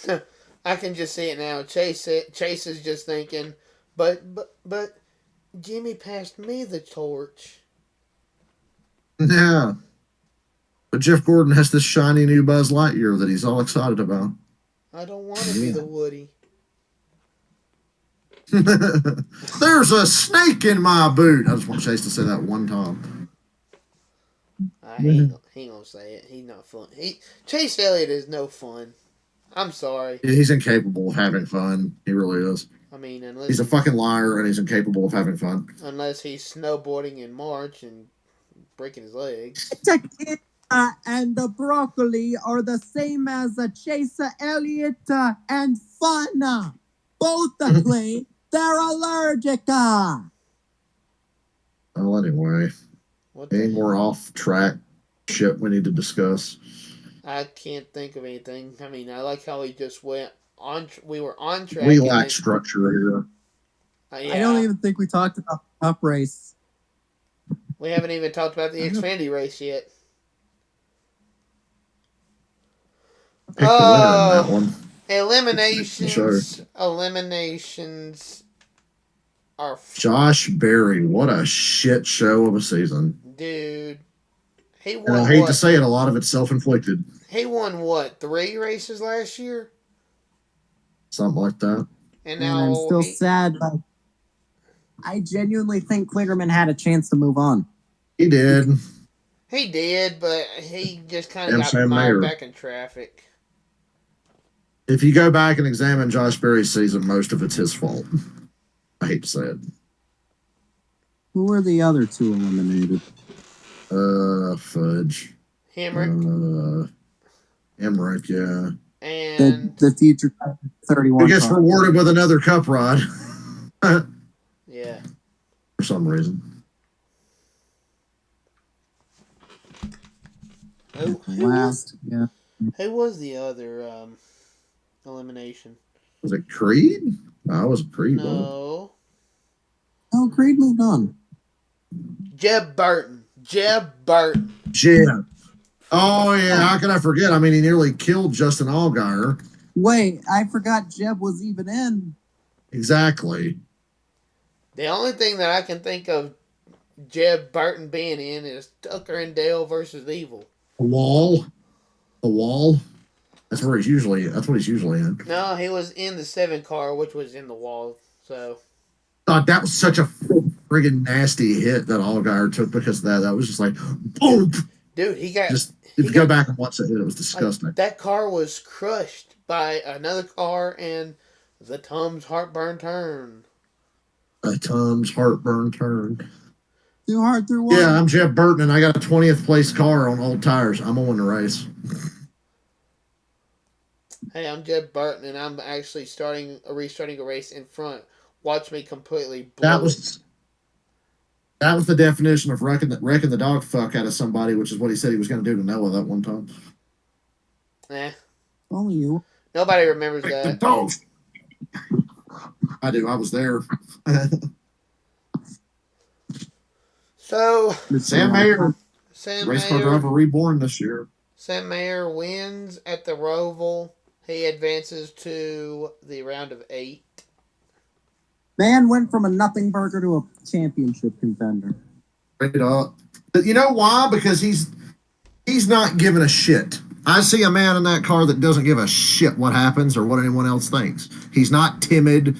guy. I can just see it now. Chase is just thinking, but Jimmy passed me the torch. Yeah. But Jeff Gordon has this shiny new Buzz Lightyear that he's all excited about. I don't want to be the Woody. There's a snake in my boot. I just want Chase to say that one time. He ain't gonna say it. He's not fun. Chase Elliott is no fun. I'm sorry. Yeah, he's incapable of having fun. He really is. I mean, unless he's a fucking liar and he's incapable of having fun. Unless he's snowboarding in March and breaking his legs. And the broccoli are the same as Chase Elliott and fun. Both claim they're allergic. Well, anyway, any more off-track shit we need to discuss? I can't think of anything. I mean, I like how he just went on. We were on track. We lack structure here. Yeah. I don't even think we talked about the Cup race. We haven't even talked about the Xfinity race yet. That one. Eliminations are... Josh Berry, what a shit show of a season. Dude. He won, and I hate to say it, a lot of it's self-inflicted. He won, 3 races last year? Something like that. And now I'm still sad, but I genuinely think Kligerman had a chance to move on. He did. He did, but he just kind of got mired back in traffic. If you go back and examine Josh Berry's season, most of it's his fault. I hate to say it. Who were the other two eliminated? Fudge. Hemrick. Emmerich, yeah. And the future 31. Who gets rewarded with another cup rod. Yeah. For some reason. Who was the other elimination? Was it Creed? I was Creed. No. Oh, Creed moved on. Jeb Burton. Jeb. Oh, yeah. How can I forget? I mean, he nearly killed Justin Allgaier. Wait, I forgot Jeb was even in. Exactly. The only thing that I can think of Jeb Burton being in is Tucker and Dale versus Evil. The Wall. That's what he's usually in. No, he was in the 7 car, which was in the Wall. So that was such a friggin' nasty hit that Allgaier took because of that. That was just like boom. Dude, if you go back and watch that hit, it was disgusting. Like, that car was crushed by another car and the Tums heartburn turn. The Tums heartburn turn. Too hard through one. Yeah, I'm Jeb Burton, and I got a 20th place car on old tires. I'm gonna win the race. Hey, I'm Jeb Burton, and I'm actually restarting a race in front. Watch me completely blow That was the definition of wrecking the dog fuck out of somebody, which is what he said he was going to do to Noah that one time. Only you. Nobody remembers Wreck that. the dog. I do. I was there. So Sam Mayer, race car driver reborn this year. Sam Mayer wins at the Roval. He advances to the round of 8. Man went from a nothing burger to a championship contender. Straight up. But you know why? Because he's not giving a shit. I see a man in that car that doesn't give a shit what happens or what anyone else thinks. He's not timid.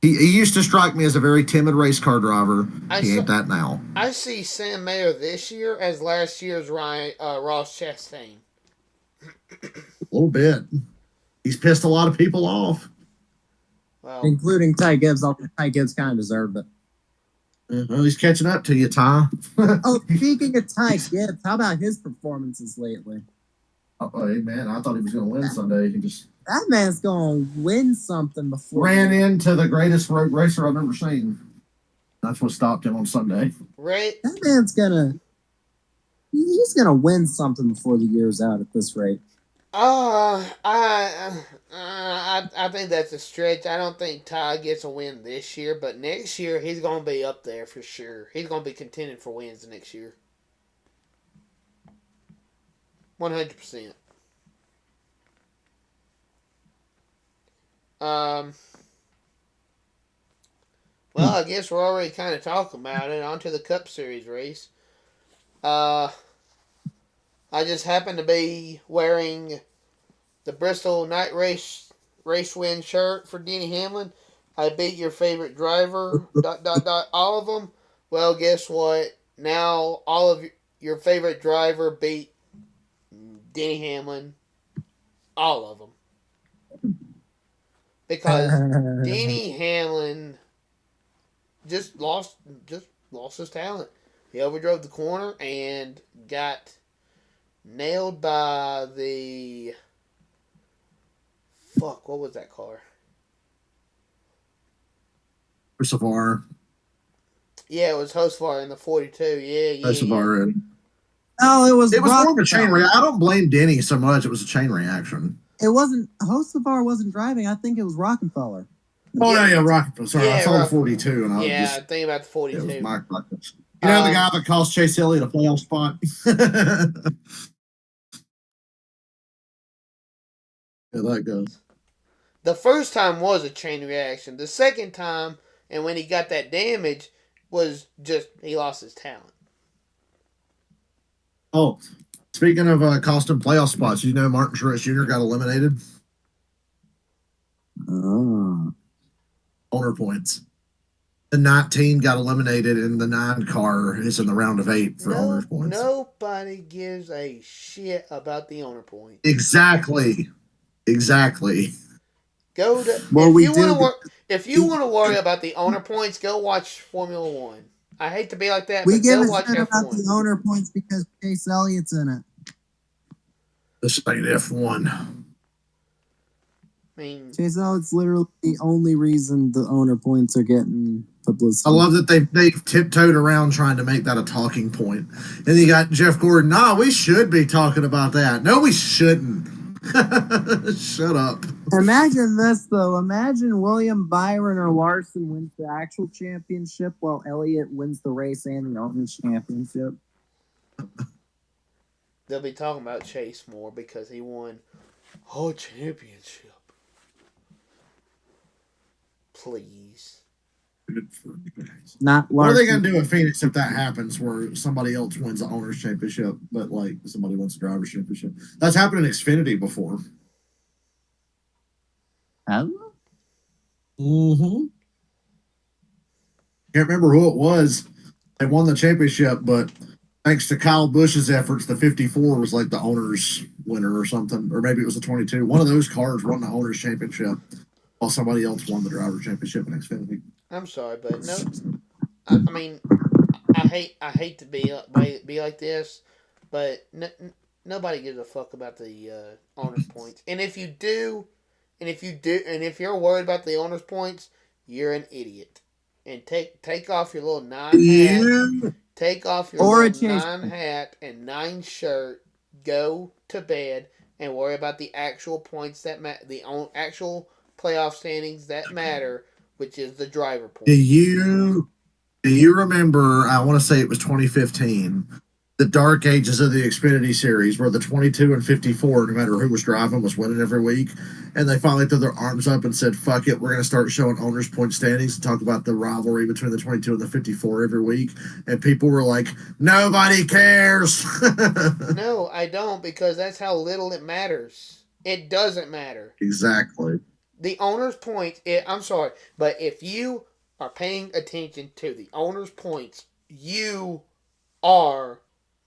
He used to strike me as a very timid race car driver. He ain't that now. I see Sam Mayer this year as last year's Ross Chastain. A little bit. He's pissed a lot of people off. Well, including Ty Gibbs. Ty Gibbs kind of deserved it. Well, he's catching up to you, Ty. Oh, speaking of Ty Gibbs, how about his performances lately? Oh, hey, man, I thought he was going to win Sunday. He just That man's going to win something before. ran into the greatest road racer I've ever seen. That's what stopped him on Sunday. right? That man's he's gonna win something before the year's out at this rate. I think that's a stretch. I don't think Ty gets a win this year, but next year he's gonna be up there for sure. He's gonna be contending for wins next year. 100%. Well, I guess we're already kind of talking about it. On to the Cup Series race. I just happen to be wearing the Bristol Night Race win shirt for Denny Hamlin. I beat your favorite driver. ... All of them. Well, guess what? Now all of your favorite driver beat Denny Hamlin. All of them. Because Denny Hamlin just lost his talent. He overdrove the corner and got nailed by the what was that car? Christopher. Yeah, it was Hosfar in the 42. Yeah. Christopher. No, it was more of a chain reaction. I don't blame Denny so much. It was a chain reaction. It wasn't. Hocevar wasn't driving. I think it was Rockefeller. Oh, yeah, Rockefeller. Sorry, I saw the 42. And I think about the 42. It was Mike Buckets. You know the guy that cost Chase Elliott a playoff spot? Yeah, that goes. The first time was a chain reaction. The second time, and when he got that damage, was just he lost his talent. Oh, speaking of costing playoff spots, you know Martin Truex Jr. got eliminated? Owner points. The 19 got eliminated, and the 9 car is in the round of 8 for owner points. Nobody gives a shit about the owner points. Exactly. Go to if you want to worry about the owner points, go watch Formula One. I hate to be like that, but go watch F1. We give a shit about the owner points because Chase Elliott's in it. This ain't F1. I mean, Chase Elliott's literally the only reason the owner points are getting publicity. I love that they tiptoed around trying to make that a talking point. And you got Jeff Gordon. Nah, we should be talking about that. No, we shouldn't. Shut up. Imagine this, though. Imagine William Byron or Larson wins the actual championship while Elliott wins the race and the owner's championship. They'll be talking about Chase more because he won a championship. Please. Not Larson. What are they going to do at Phoenix if that happens where somebody else wins the owner's championship, but like somebody wins the driver's championship? That's happened in Xfinity before. Hello? Mm-hmm. Can't remember who it was. They won the championship, but thanks to Kyle Busch's efforts, the 54 was like the owner's winner or something, or maybe it was the 22. One of those cars won the owner's championship while somebody else won the driver's championship in Xfinity. I'm sorry, but no. I mean, I hate to be like this, but nobody gives a fuck about the owner's points. And if you're worried about the owner's points, you're an idiot. And take off your little 9 hat. Take off your little 9 hat and 9 shirt. Go to bed and worry about the actual points that matter. The actual playoff standings that matter, which is the driver points. Do you remember? I want to say it was 2015. The dark ages of the Xfinity series, where the 22 and 54, no matter who was driving, was winning every week, and they finally threw their arms up and said, "Fuck it, we're going to start showing owners' point standings and talk about the rivalry between the 22 and the 54 every week." And people were like, "Nobody cares." No, I don't, because that's how little it matters. It doesn't matter. Exactly. The owner's points. I'm sorry, but if you are paying attention to the owner's points, you are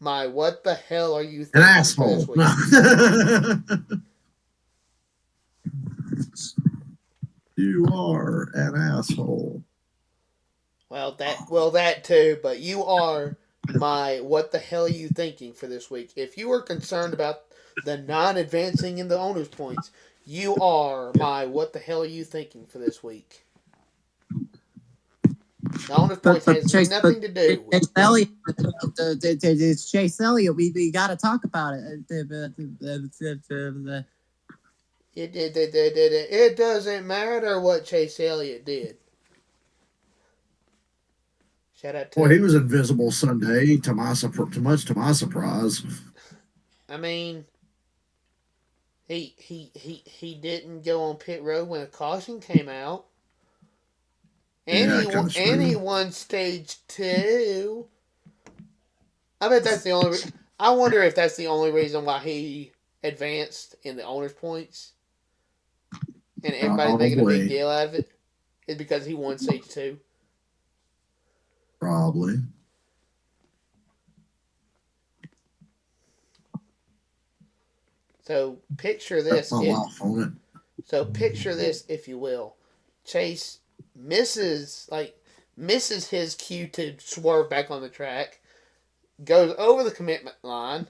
my what the hell are you An thinking asshole. for this week? You are an asshole. Well, that too, but you are my what the hell are you thinking for this week? If you are concerned about the non-advancing in the owner's points, you are my what the hell are you thinking for this week? The owner's points has nothing to do with Chase Elliott. It's Chase Elliott. We got to talk about it. it. Doesn't matter what Chase Elliott did. Shout out to. Well, he was invisible Sunday. To my surprise. I mean, he didn't go on pit road when a caution came out. And he won stage 2. I bet that's the only. I wonder if that's the only reason why he advanced in the owner's points, and everybody's making a big deal out of it, is because he won stage 2. Probably. So picture this. So picture this, if you will. Chase misses his cue to swerve back on the track, goes over the commitment line,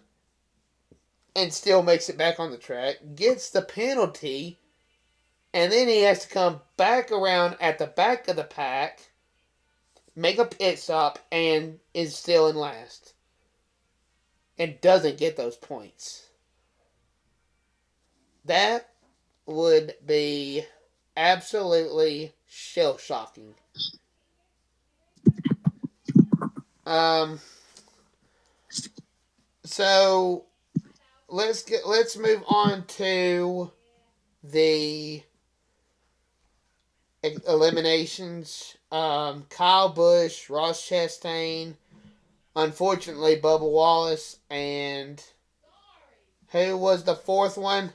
and still makes it back on the track, gets the penalty, and then he has to come back around at the back of the pack, make a pit stop, and is still in last. And doesn't get those points. That would be absolutely shell-shocking. So let's move on to the eliminations. Kyle Busch, Ross Chastain, unfortunately Bubba Wallace, and who was the fourth one?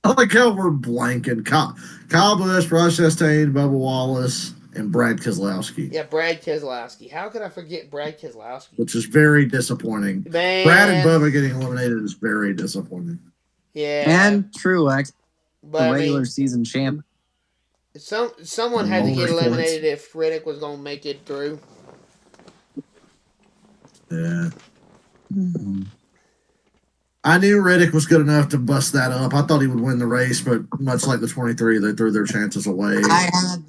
I like how we're blanking. Kyle Busch, Ross Chastain, Bubba Wallace, and Brad Keselowski. Yeah, Brad Keselowski. How could I forget Brad Keselowski? Which is very disappointing. Man. Brad and Bubba getting eliminated is very disappointing. Yeah. And Truex, the regular season champ. Someone had to get eliminated if Riddick was going to make it through. Yeah. I knew Riddick was good enough to bust that up. I thought he would win the race, but much like the 23, they threw their chances away. I had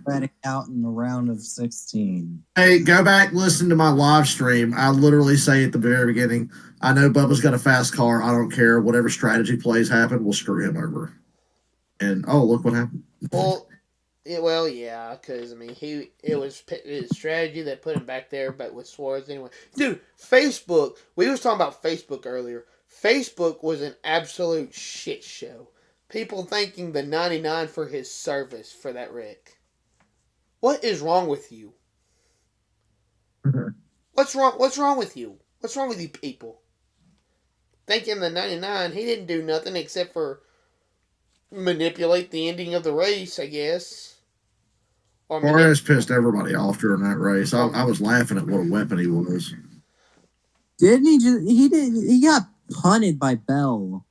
Riddick out in the round of 16. Hey, go back, listen to my live stream. I literally say at the very beginning, I know Bubba's got a fast car. I don't care. Whatever strategy plays happen, we'll screw him over. And, oh, look what happened. Well, yeah, because, I mean, it was his strategy that put him back there, but with Suarez anyway. Dude, Facebook, we was talking about Facebook earlier. Facebook was an absolute shit show. People thanking the 99 for his service for that wreck. What is wrong with you? What's wrong with you? What's wrong with you people? Thanking the 99, he didn't do nothing except for manipulate the ending of the race, I guess. Suarez pissed everybody off during that race. I was laughing at what a weapon he was. Didn't he? He got punted by Bell.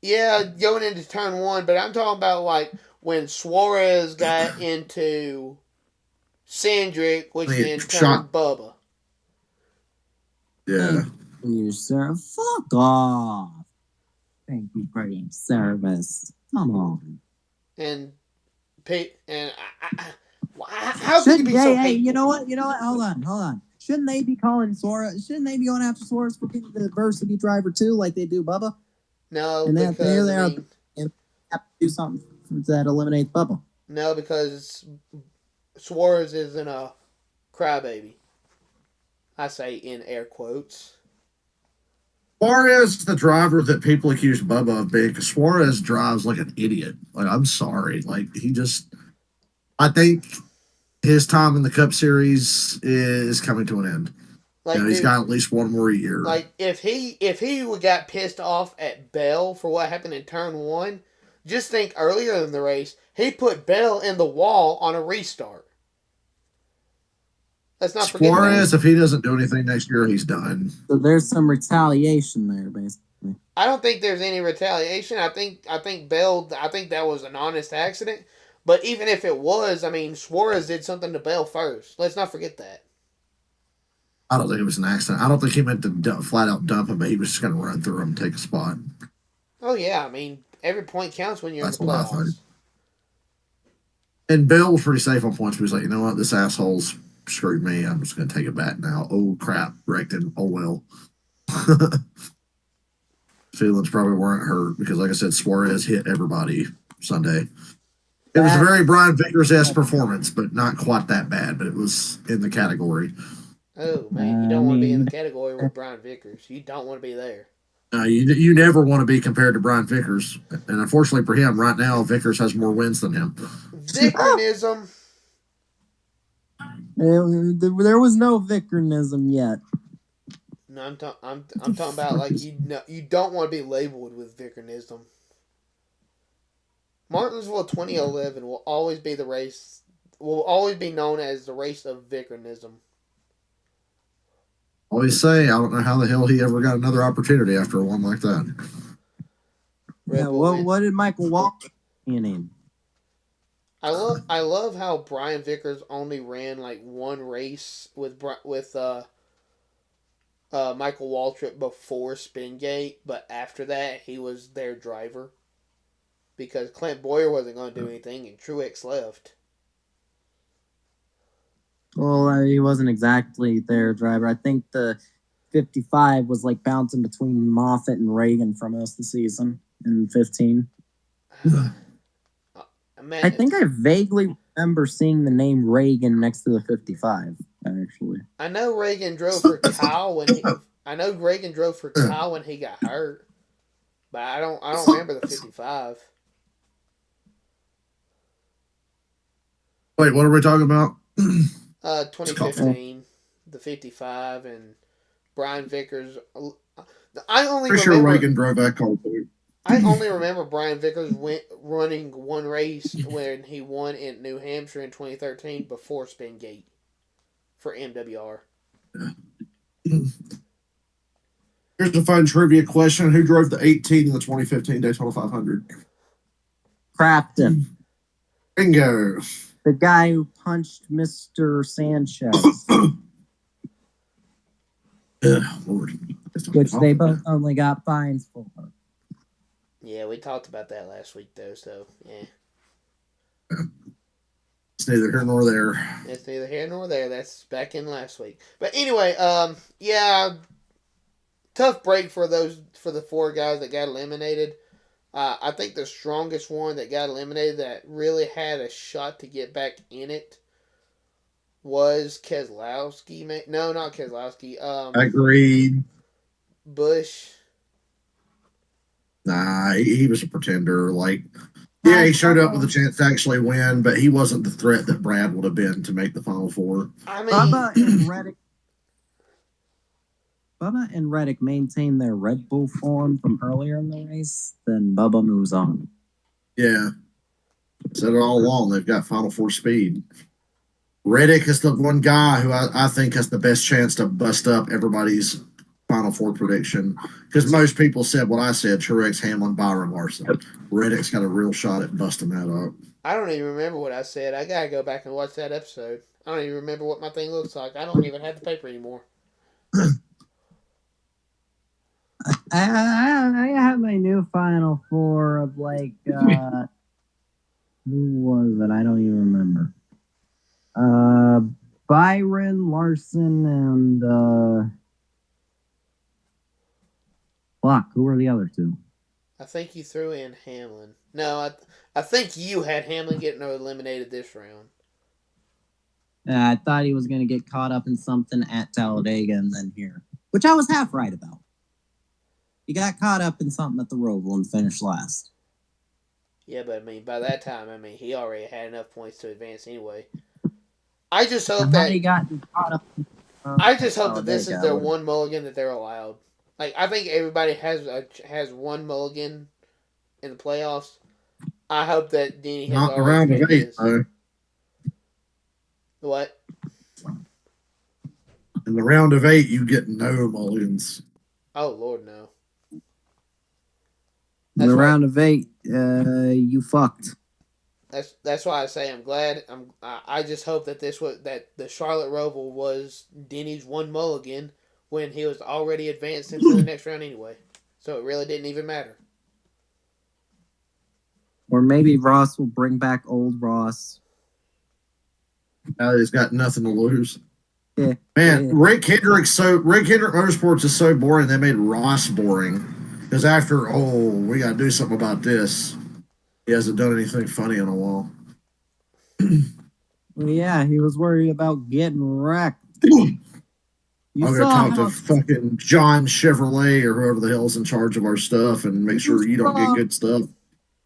Yeah, going into turn 1, but I'm talking about like when Suarez got into Cindric, which then turned Bubba. Yeah. Thank you, sir. Fuck off. Thank you for your service. Come on. And how could you be so hateful? Hey, you know what? Hold on. Shouldn't they be calling Suarez? Shouldn't they be going after Suarez for being the adversity driver too, like they do Bubba? No, and because here they are and have to do something that eliminates Bubba. No, because Suarez isn't a crybaby. I say in air quotes. Suarez is the driver that people accuse Bubba of being, because Suarez drives like an idiot. Like, I'm sorry. Like, I think his time in the Cup Series is coming to an end. Like, he's got at least one more year. Like, if he got pissed off at Bell for what happened in turn 1, just think earlier in the race, he put Bell in the wall on a restart. Let's not forget Suarez, that. if he doesn't do anything next year, he's done. So there's some retaliation there, basically. I don't think there's any retaliation. I think Bell. I think that was an honest accident. But even if it was, I mean, Suarez did something to Bell first. Let's not forget that. I don't think it was an accident. I don't think he meant to flat out dump him, but he was just going to run through him and take a spot. Oh yeah, I mean, every point counts when you're That's in the what I thought. playoffs. And Bill was pretty safe on points. He was like, you know what, this asshole's screwed me. I'm just going to take it back now. Oh crap, wrecked him. Oh well. Feelings probably weren't hurt because, like I said, Suarez hit everybody Sunday. It was a very Brian Vickers-esque performance, but not quite that bad. But it was in the category. Oh man, you don't want to be in the category with Brian Vickers. You don't want to be there. You never want to be compared to Brian Vickers, and unfortunately for him, right now Vickers has more wins than him. Vickernism. There was no Vickernism yet. No, I'm talking about like you don't want to be labeled with Vickernism. Martinsville 2011 will always be the race. Will always be known as the race of Vickernism. Always say, I don't know how the hell he ever got another opportunity after a one like that. Yeah, what did Michael Walker name? I love how Brian Vickers only ran like one race with Michael Waltrip before Spingate, but after that he was their driver because Clint Boyer wasn't going to do anything and Truex left. Well, he wasn't exactly their driver. I think the 55 was like bouncing between Moffitt and Reagan for most of the season in 15. I think I vaguely remember seeing the name Reagan next to the 55. Actually, I know Reagan drove for Kyle when he. I know Reagan drove for Kyle when he got hurt, but I don't remember the 55. Wait, what are we talking about? 2015, the 55, and Brian Vickers. I only Pretty remember. Sure Reagan drove that car too. I only remember Brian Vickers running one race when he won in New Hampshire in 2013 before Spingate for MWR. Here's a fun trivia question. Who drove the 18 in the 2015 Daytona 500? Crafton. Bingo. The guy who punched Mr. Sanchez. Lord. Which they both only got fines for. Yeah, we talked about that last week, though, so, yeah. It's neither here nor there. It's neither here nor there. That's back in last week. But anyway, yeah, tough break for the four guys that got eliminated. I think the strongest one that got eliminated that really had a shot to get back in it was Keselowski. No, not Keselowski. Agreed. Bush. Nah, he was a pretender. Like, yeah, he showed up with a chance to actually win, but he wasn't the threat that Brad would have been to make the Final Four. I mean, Bubba and Reddick maintain their Red Bull form from earlier in the race, then Bubba moves on. Yeah. Said it all along. They've got Final Four speed. Reddick is the one guy who I think has the best chance to bust up everybody's Final Four prediction. Because most people said what I said, Truex, Hamlin, Byron, Larson. Reddick's got a real shot at busting that up. I don't even remember what I said. I got to go back and watch that episode. I don't even remember what my thing looks like. I don't even have the paper anymore. I have my new Final Four of like who was it? I don't even remember. Byron, Larson, and Block. Who were the other two? I think you threw in Hamlin. No, I think you had Hamlin getting eliminated this round. I thought he was going to get caught up in something at Talladega and then here, which I was half right about. He got caught up in something at the Roval and finished last. Yeah, but I mean, by that time, he already had enough points to advance anyway. I just hope that he got caught up. I just hope that this is their one mulligan that they're allowed. Like, I think everybody has one mulligan in the playoffs. I hope that Denny has not around of 8, though. What? In the round of 8, you get no mulligans. Oh Lord, no. In the round of 8, you fucked. That's why I say I'm glad. I just hope that the Charlotte Roval was Denny's one mulligan when he was already advanced into the next round anyway. So it really didn't even matter. Or maybe Ross will bring back old Ross. Now he's got nothing to lose. Yeah. Man, Yeah. Rick Hendrick Motorsports is so boring. They made Ross boring because after we got to do something about this. He hasn't done anything funny in a while. Well, yeah, he was worried about getting wrecked. I'm gonna talk to fucking John Chevrolet or whoever the hell's in charge of our stuff and make sure you don't get good stuff.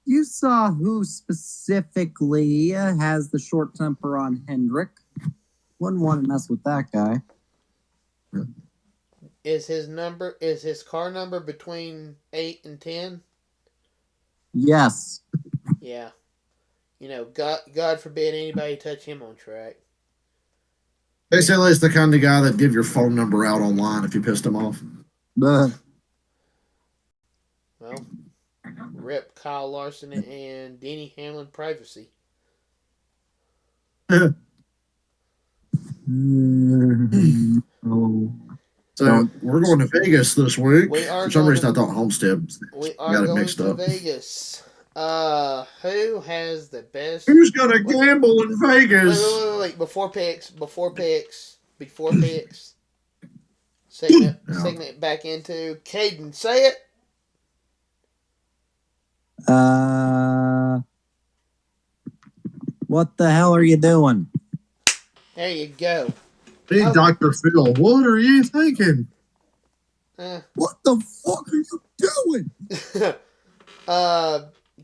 You saw who specifically has the short temper on Hendrick. Wouldn't want to mess with that guy. Is his car number between 8 and 10? Yes. Yeah. God forbid anybody touch him on track. Basically, it's the kind of guy that give your phone number out online if you pissed him off. Well, Rip Kyle Larson and Denny Hamlin privacy. So we're going to Vegas this week. For some reason, I thought Homestead. We are going to Vegas. Who has the best? Who's gonna gamble in Vegas? Wait. Before picks. Segment back into Caden. Say it. What the hell are you doing? There you go. Hey, Dr. Phil, what are you thinking? What the fuck are you doing?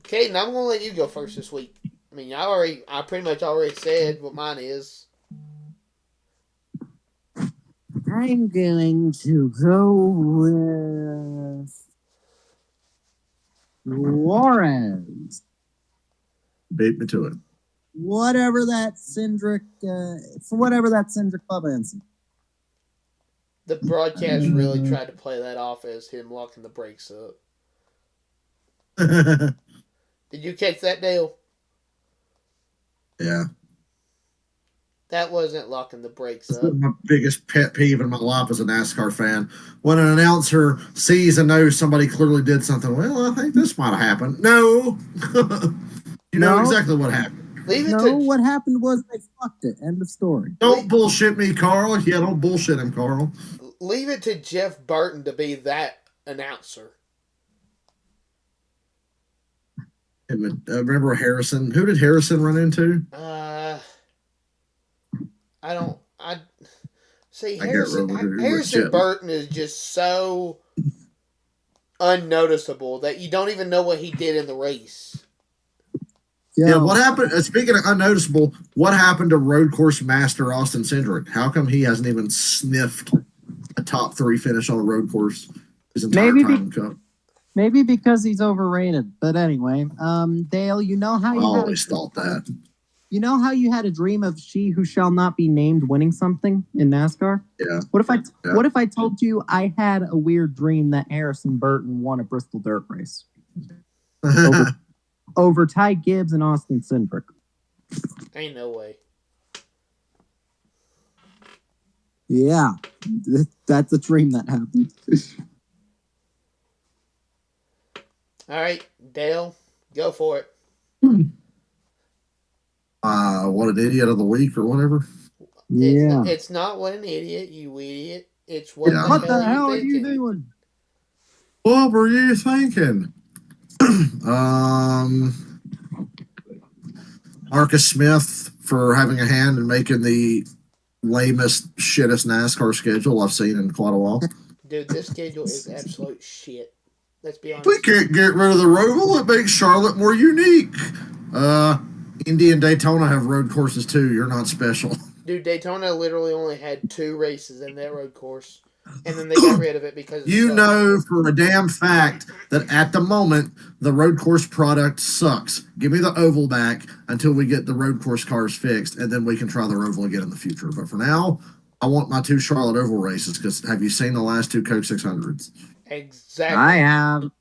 Caden, I'm gonna let you go first this week. I mean, I pretty much already said what mine is. I'm going to go with Juarez. Beat me to it. Whatever that Cindric Club answer. The broadcast really tried to play that off as him locking the brakes up. Did you catch that, Dale? Yeah. That wasn't locking the brakes up. That's my biggest pet peeve in my life as a NASCAR fan. When an announcer sees and knows somebody clearly did something, well, I think this might have happened. No. You know exactly what happened. What happened was they fucked it. End of story. Don't bullshit me, Carl. Yeah, don't bullshit him, Carl. Leave it to Jeff Burton to be that announcer. Remember Harrison? Who did Harrison run into? Harrison Burton is just so unnoticeable that you don't even know what he did in the race. Yeah, what happened? Speaking of unnoticeable, what happened to road course master Austin Cindric? How come he hasn't even sniffed a top 3 finish on a road course his entire time? Maybe because he's overrated. But anyway, Dale, you know how I always thought that. You know how you had a dream of she who shall not be named winning something in NASCAR? Yeah. What if I told you I had a weird dream that Harrison Burton won a Bristol dirt race over Ty Gibbs and Austin Cindric? Ain't no way. Yeah, that's a dream that happened. All right, Dale, go for it. What an idiot of the week or whatever. Yeah. It's not what an idiot, you idiot. It's what the hell are you doing? What were you thinking? Marcus Smith for having a hand in making the lamest, shittest NASCAR schedule I've seen in quite a while. Dude, this schedule is absolute shit. Let's be honest. We can't get rid of the Roval. It makes Charlotte more unique. Indy and Daytona have road courses too. You're not special. Dude, Daytona literally only had 2 races in that road course. And then they got rid of it because you know for a damn fact that at the moment the road course product sucks. Give me the oval back until we get the road course cars fixed, and then we can try the oval again in the future. But for now, I want my 2 Charlotte Oval races because have you seen the last 2 Coke 600s? Exactly. I have.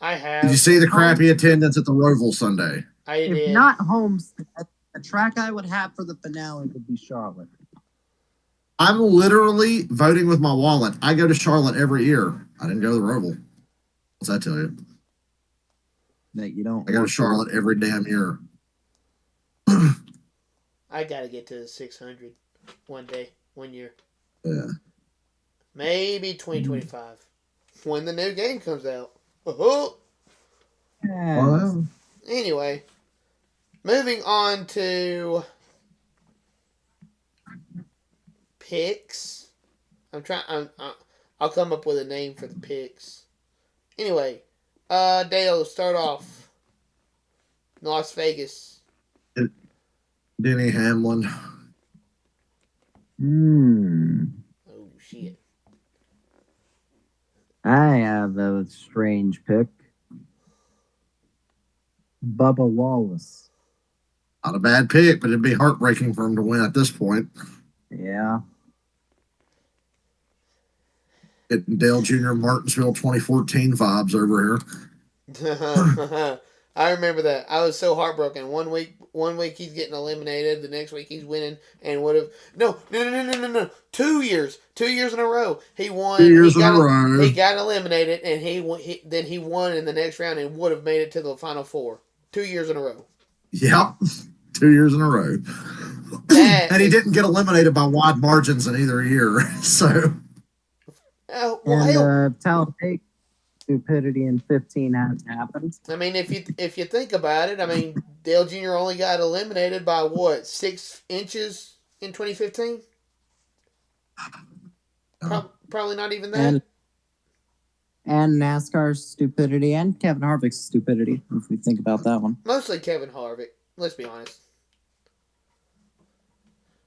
I have. Did you see the crappy attendance at the Roval Sunday? I If did. not Homestead, the track I would have for the finale would be Charlotte. I'm literally voting with my wallet. I go to Charlotte every year. I didn't go to the Roval. What's that tell you? That you don't. I go to Charlotte every damn year. I gotta get to the 600 one day, 1 year. Yeah. Maybe 2025 when the new game comes out. Oh. Yeah. Anyway, moving on to picks. I'll come up with a name for the picks. Anyway, Dale, start off. Las Vegas. Denny Hamlin. Oh shit. I have a strange pick. Bubba Wallace. Not a bad pick, but it'd be heartbreaking for him to win at this point. Yeah. Getting Dale Jr. Martinsville 2014 vibes over here. I remember that. I was so heartbroken. One week he's getting eliminated. The next week he's winning, and would have no. 2 years, 2 years in a row. He won. 2 years in a row. He got eliminated, and then he won in the next round and would have made it to the final 4. 2 years in a row. Yep, 2 years in a row. And he didn't get eliminated by wide margins in either year. So. Talladega stupidity in 15 hasn't happened. I mean, if you think about it, I mean, Dale Jr. only got eliminated by what, 6 inches in 2015? Probably not even that. And NASCAR's stupidity and Kevin Harvick's stupidity, if we think about that one. Mostly Kevin Harvick. Let's be honest.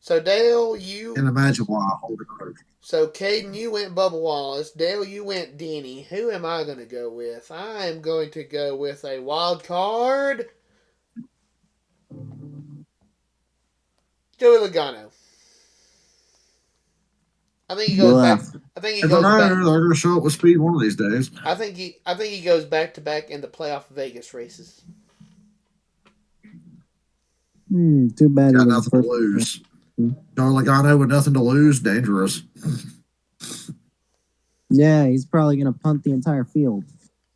So Dale, you can't imagine why I hold a grudge. So Caden, you went Bubba Wallace. Dale, you went Denny. Who am I going to go with? I am going to go with a wild card. Joey Logano. I think he goes back. I think he goes back. They're going to show up with speed one of these days. I think he goes back to back in the playoff Vegas races. Too bad. Got nothing to lose. Joey Logano with nothing to lose, dangerous. Yeah, he's probably going to punt the entire field.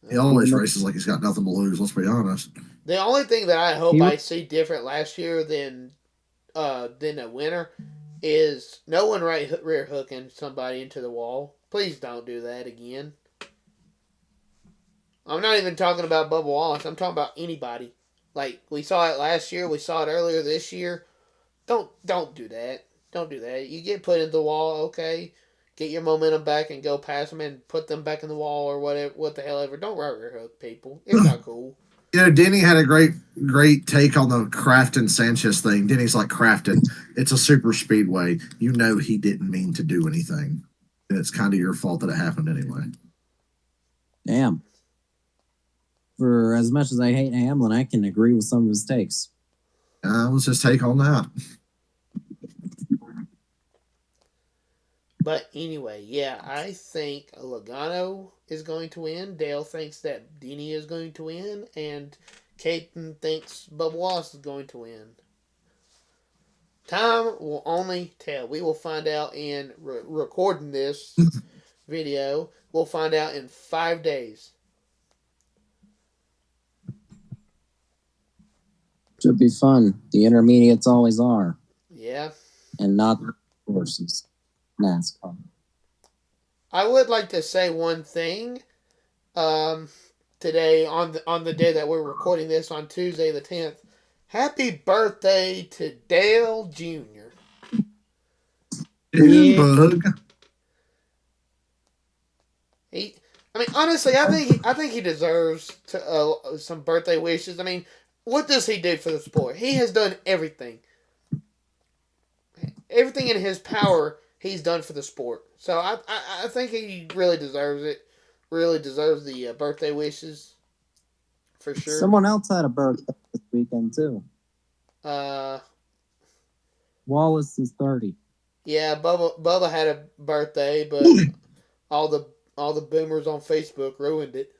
He always races like he's got nothing to lose, let's be honest. The only thing that I hope I see different last year than a winner is no one rear hooking somebody into the wall. Please don't do that again. I'm not even talking about Bubba Wallace. I'm talking about anybody. Like, we saw it last year. We saw it earlier this year. Don't do that. Don't do that. You get put into the wall, okay. Get your momentum back and go past them and put them back in the wall or whatever. What the hell ever. Don't rear hook people. It's not cool. You know, Denny had a great take on the Crafton Sanchez thing. Denny's like, Crafton, it's a super speedway. You know he didn't mean to do anything. And it's kind of your fault that it happened anyway. Damn. For as much as I hate Hamlin, I can agree with some of his takes. What's his take on that? But anyway, yeah, I think Logano is going to win. Dale thinks that Denny is going to win. And Caden thinks Bubba Wallace is going to win. Time will only tell. We will find out in recording this video. We'll find out in 5 days. Should be fun. The intermediates always are. Yeah. And not the horses. NASCAR. I would like to say one thing. Today, on the day that we're recording this, on Tuesday the 10th, happy birthday to Dale Jr. Bug. Honestly, I think he deserves some birthday wishes. I mean, what does he do for the sport? He has done everything. Everything in his power, he's done for the sport. So I think he really deserves it. Really deserves the birthday wishes. For sure. Someone else had a birthday this weekend, too. Wallace is 30. Yeah, Bubba had a birthday, but all the boomers on Facebook ruined it.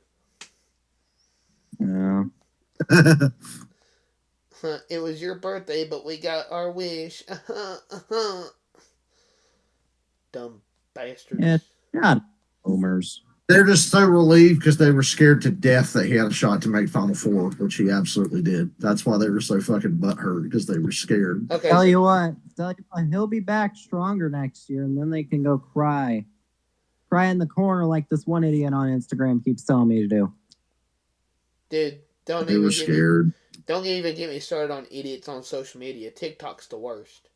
Yeah. It was your birthday, but we got our wish. Dumb bastards. Yeah. God, boomers. They're just so relieved because they were scared to death that he had a shot to make Final Four, which he absolutely did. That's why they were so fucking butthurt, because they were scared. Okay. Tell you what, he'll be back stronger next year, and then they can go cry in the corner like this one idiot on Instagram keeps telling me to do. Dude, don't They were scared. Don't even get me started on idiots on social media. TikTok's the worst.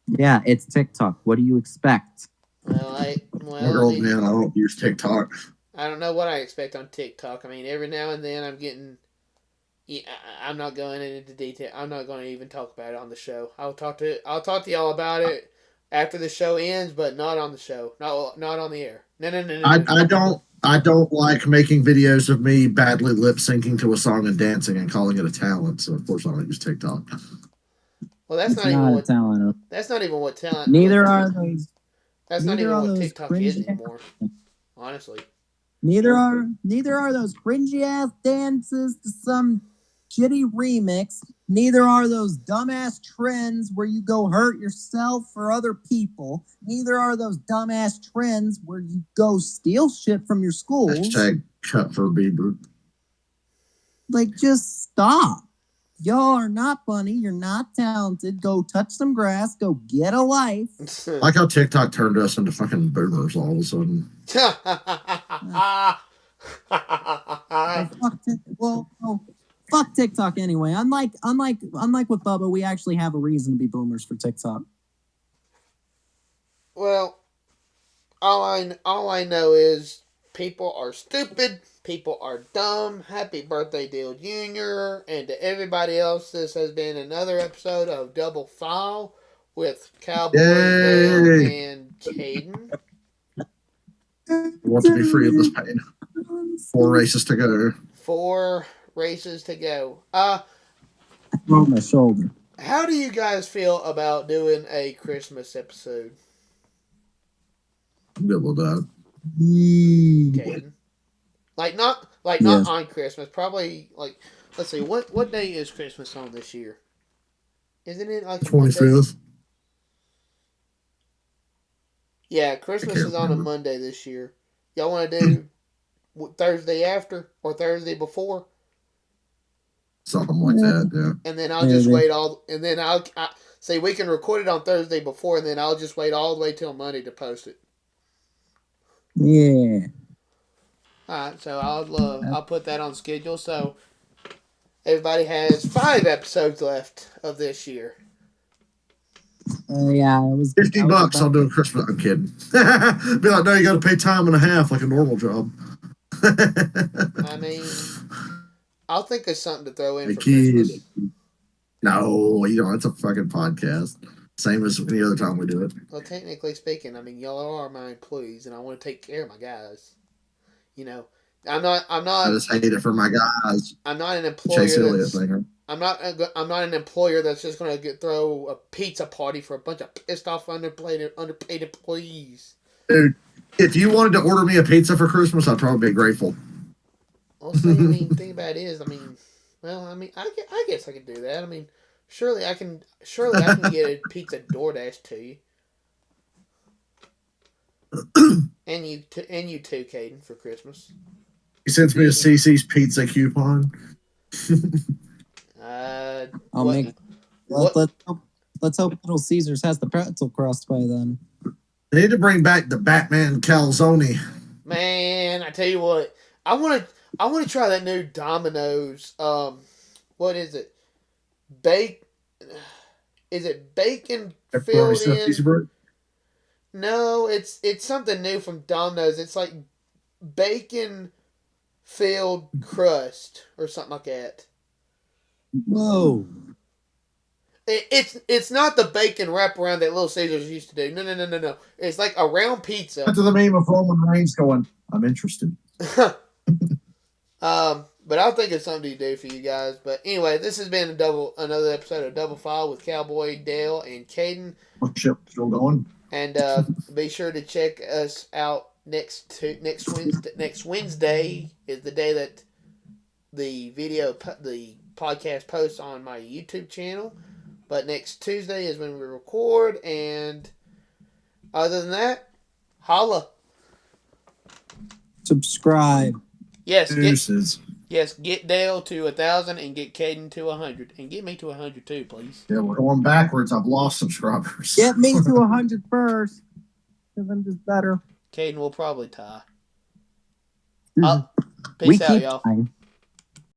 Yeah, it's TikTok. What do you expect? Well, I don't use TikTok. I don't know what I expect on TikTok. I mean, every now and then I'm getting. Yeah, I'm not going into detail. I'm not going to even talk about it on the show. I'll talk to y'all about it after the show ends, but not on the show. Not on the air. No. I don't like making videos of me badly lip syncing to a song and dancing and calling it a talent. So of course I don't use TikTok. Well, that's not even what talent. That's not even what talent. Neither are those. That's not even what TikTok is anymore. Honestly. Neither are those cringy ass dances to some shitty remix. Neither are those dumbass trends where you go hurt yourself or other people. Neither are those dumbass trends where you go steal shit from your schools. Hashtag cut for Bieber. Like, just stop. Y'all are not funny. You're not talented. Go touch some grass. Go get a life. Like how TikTok turned us into fucking boomers all of a sudden. Fuck TikTok anyway. Unlike with Bubba, we actually have a reason to be boomers for TikTok. Well, all I know is people are stupid. People are dumb. Happy birthday, Dale Jr. And to everybody else, this has been another episode of Double File with Cowboy, Dale, and Caden. I want to be free of this pain. 4 races to go. 4 races to go. On my shoulder. How do you guys feel about doing a Christmas episode? Good with that. Caden. Not on Christmas. Probably let's see, what day is Christmas on this year? Isn't it like 25th? Yeah, Christmas is on a Monday this year. Y'all want to do Thursday after or Thursday before? Something like that, yeah. And then I'll just wait and then I'll say we can record it on Thursday before, and then I'll just wait all the way till Monday to post it. Yeah. Alright, so I'll put that on schedule. So everybody has 5 episodes left of this year. Yeah, it was $50. I'll do a Christmas. I'm kidding. Be like, no, you got to pay time and a half like a normal job. I mean, I'll think of something to throw in for Christmas. No, it's a fucking podcast. Same as any other time we do it. Well, technically speaking, I mean, y'all are my employees, and I want to take care of my guys. I'm not. I just hate it for my guys. I'm not an employer. I'm not an employer that's just going to throw a pizza party for a bunch of pissed off underpaid employees. Dude, if you wanted to order me a pizza for Christmas, I'd probably be grateful. Also, I mean, the thing about it is, I guess I could do that. I mean, surely I can get a pizza DoorDash to you. and you too, Caden, for Christmas. He sends me a CC's pizza coupon. Let's hope Little Caesars has the pretzel crust by then. They need to bring back the Batman calzone. Man, I tell you what, I want to try that new Domino's. What is it? Is it bacon filled in? No, it's something new from Domino's. It's like bacon filled crust or something like that. Whoa. It's not the bacon wraparound that Little Caesars used to do. No. It's like a round pizza. To the meme of Roman Reigns going, I'm interested. But I'll think of something to do for you guys. But anyway, this has been another episode of Double File with Cowboy, Dale, and Caden. Ship still going. And be sure to check us out next Wednesday. Next Wednesday is the day that the podcast posts on my YouTube channel. But next Tuesday is when we record. And other than that, holla. Subscribe. Yes, Deuces. get Dale to 1,000 and get Caden to 100. And get me to 100 too, please. Yeah, we're going backwards. I've lost subscribers. Get me to 100 first, because I'm just better. Caden will probably tie. We Peace out, keep y'all. trying.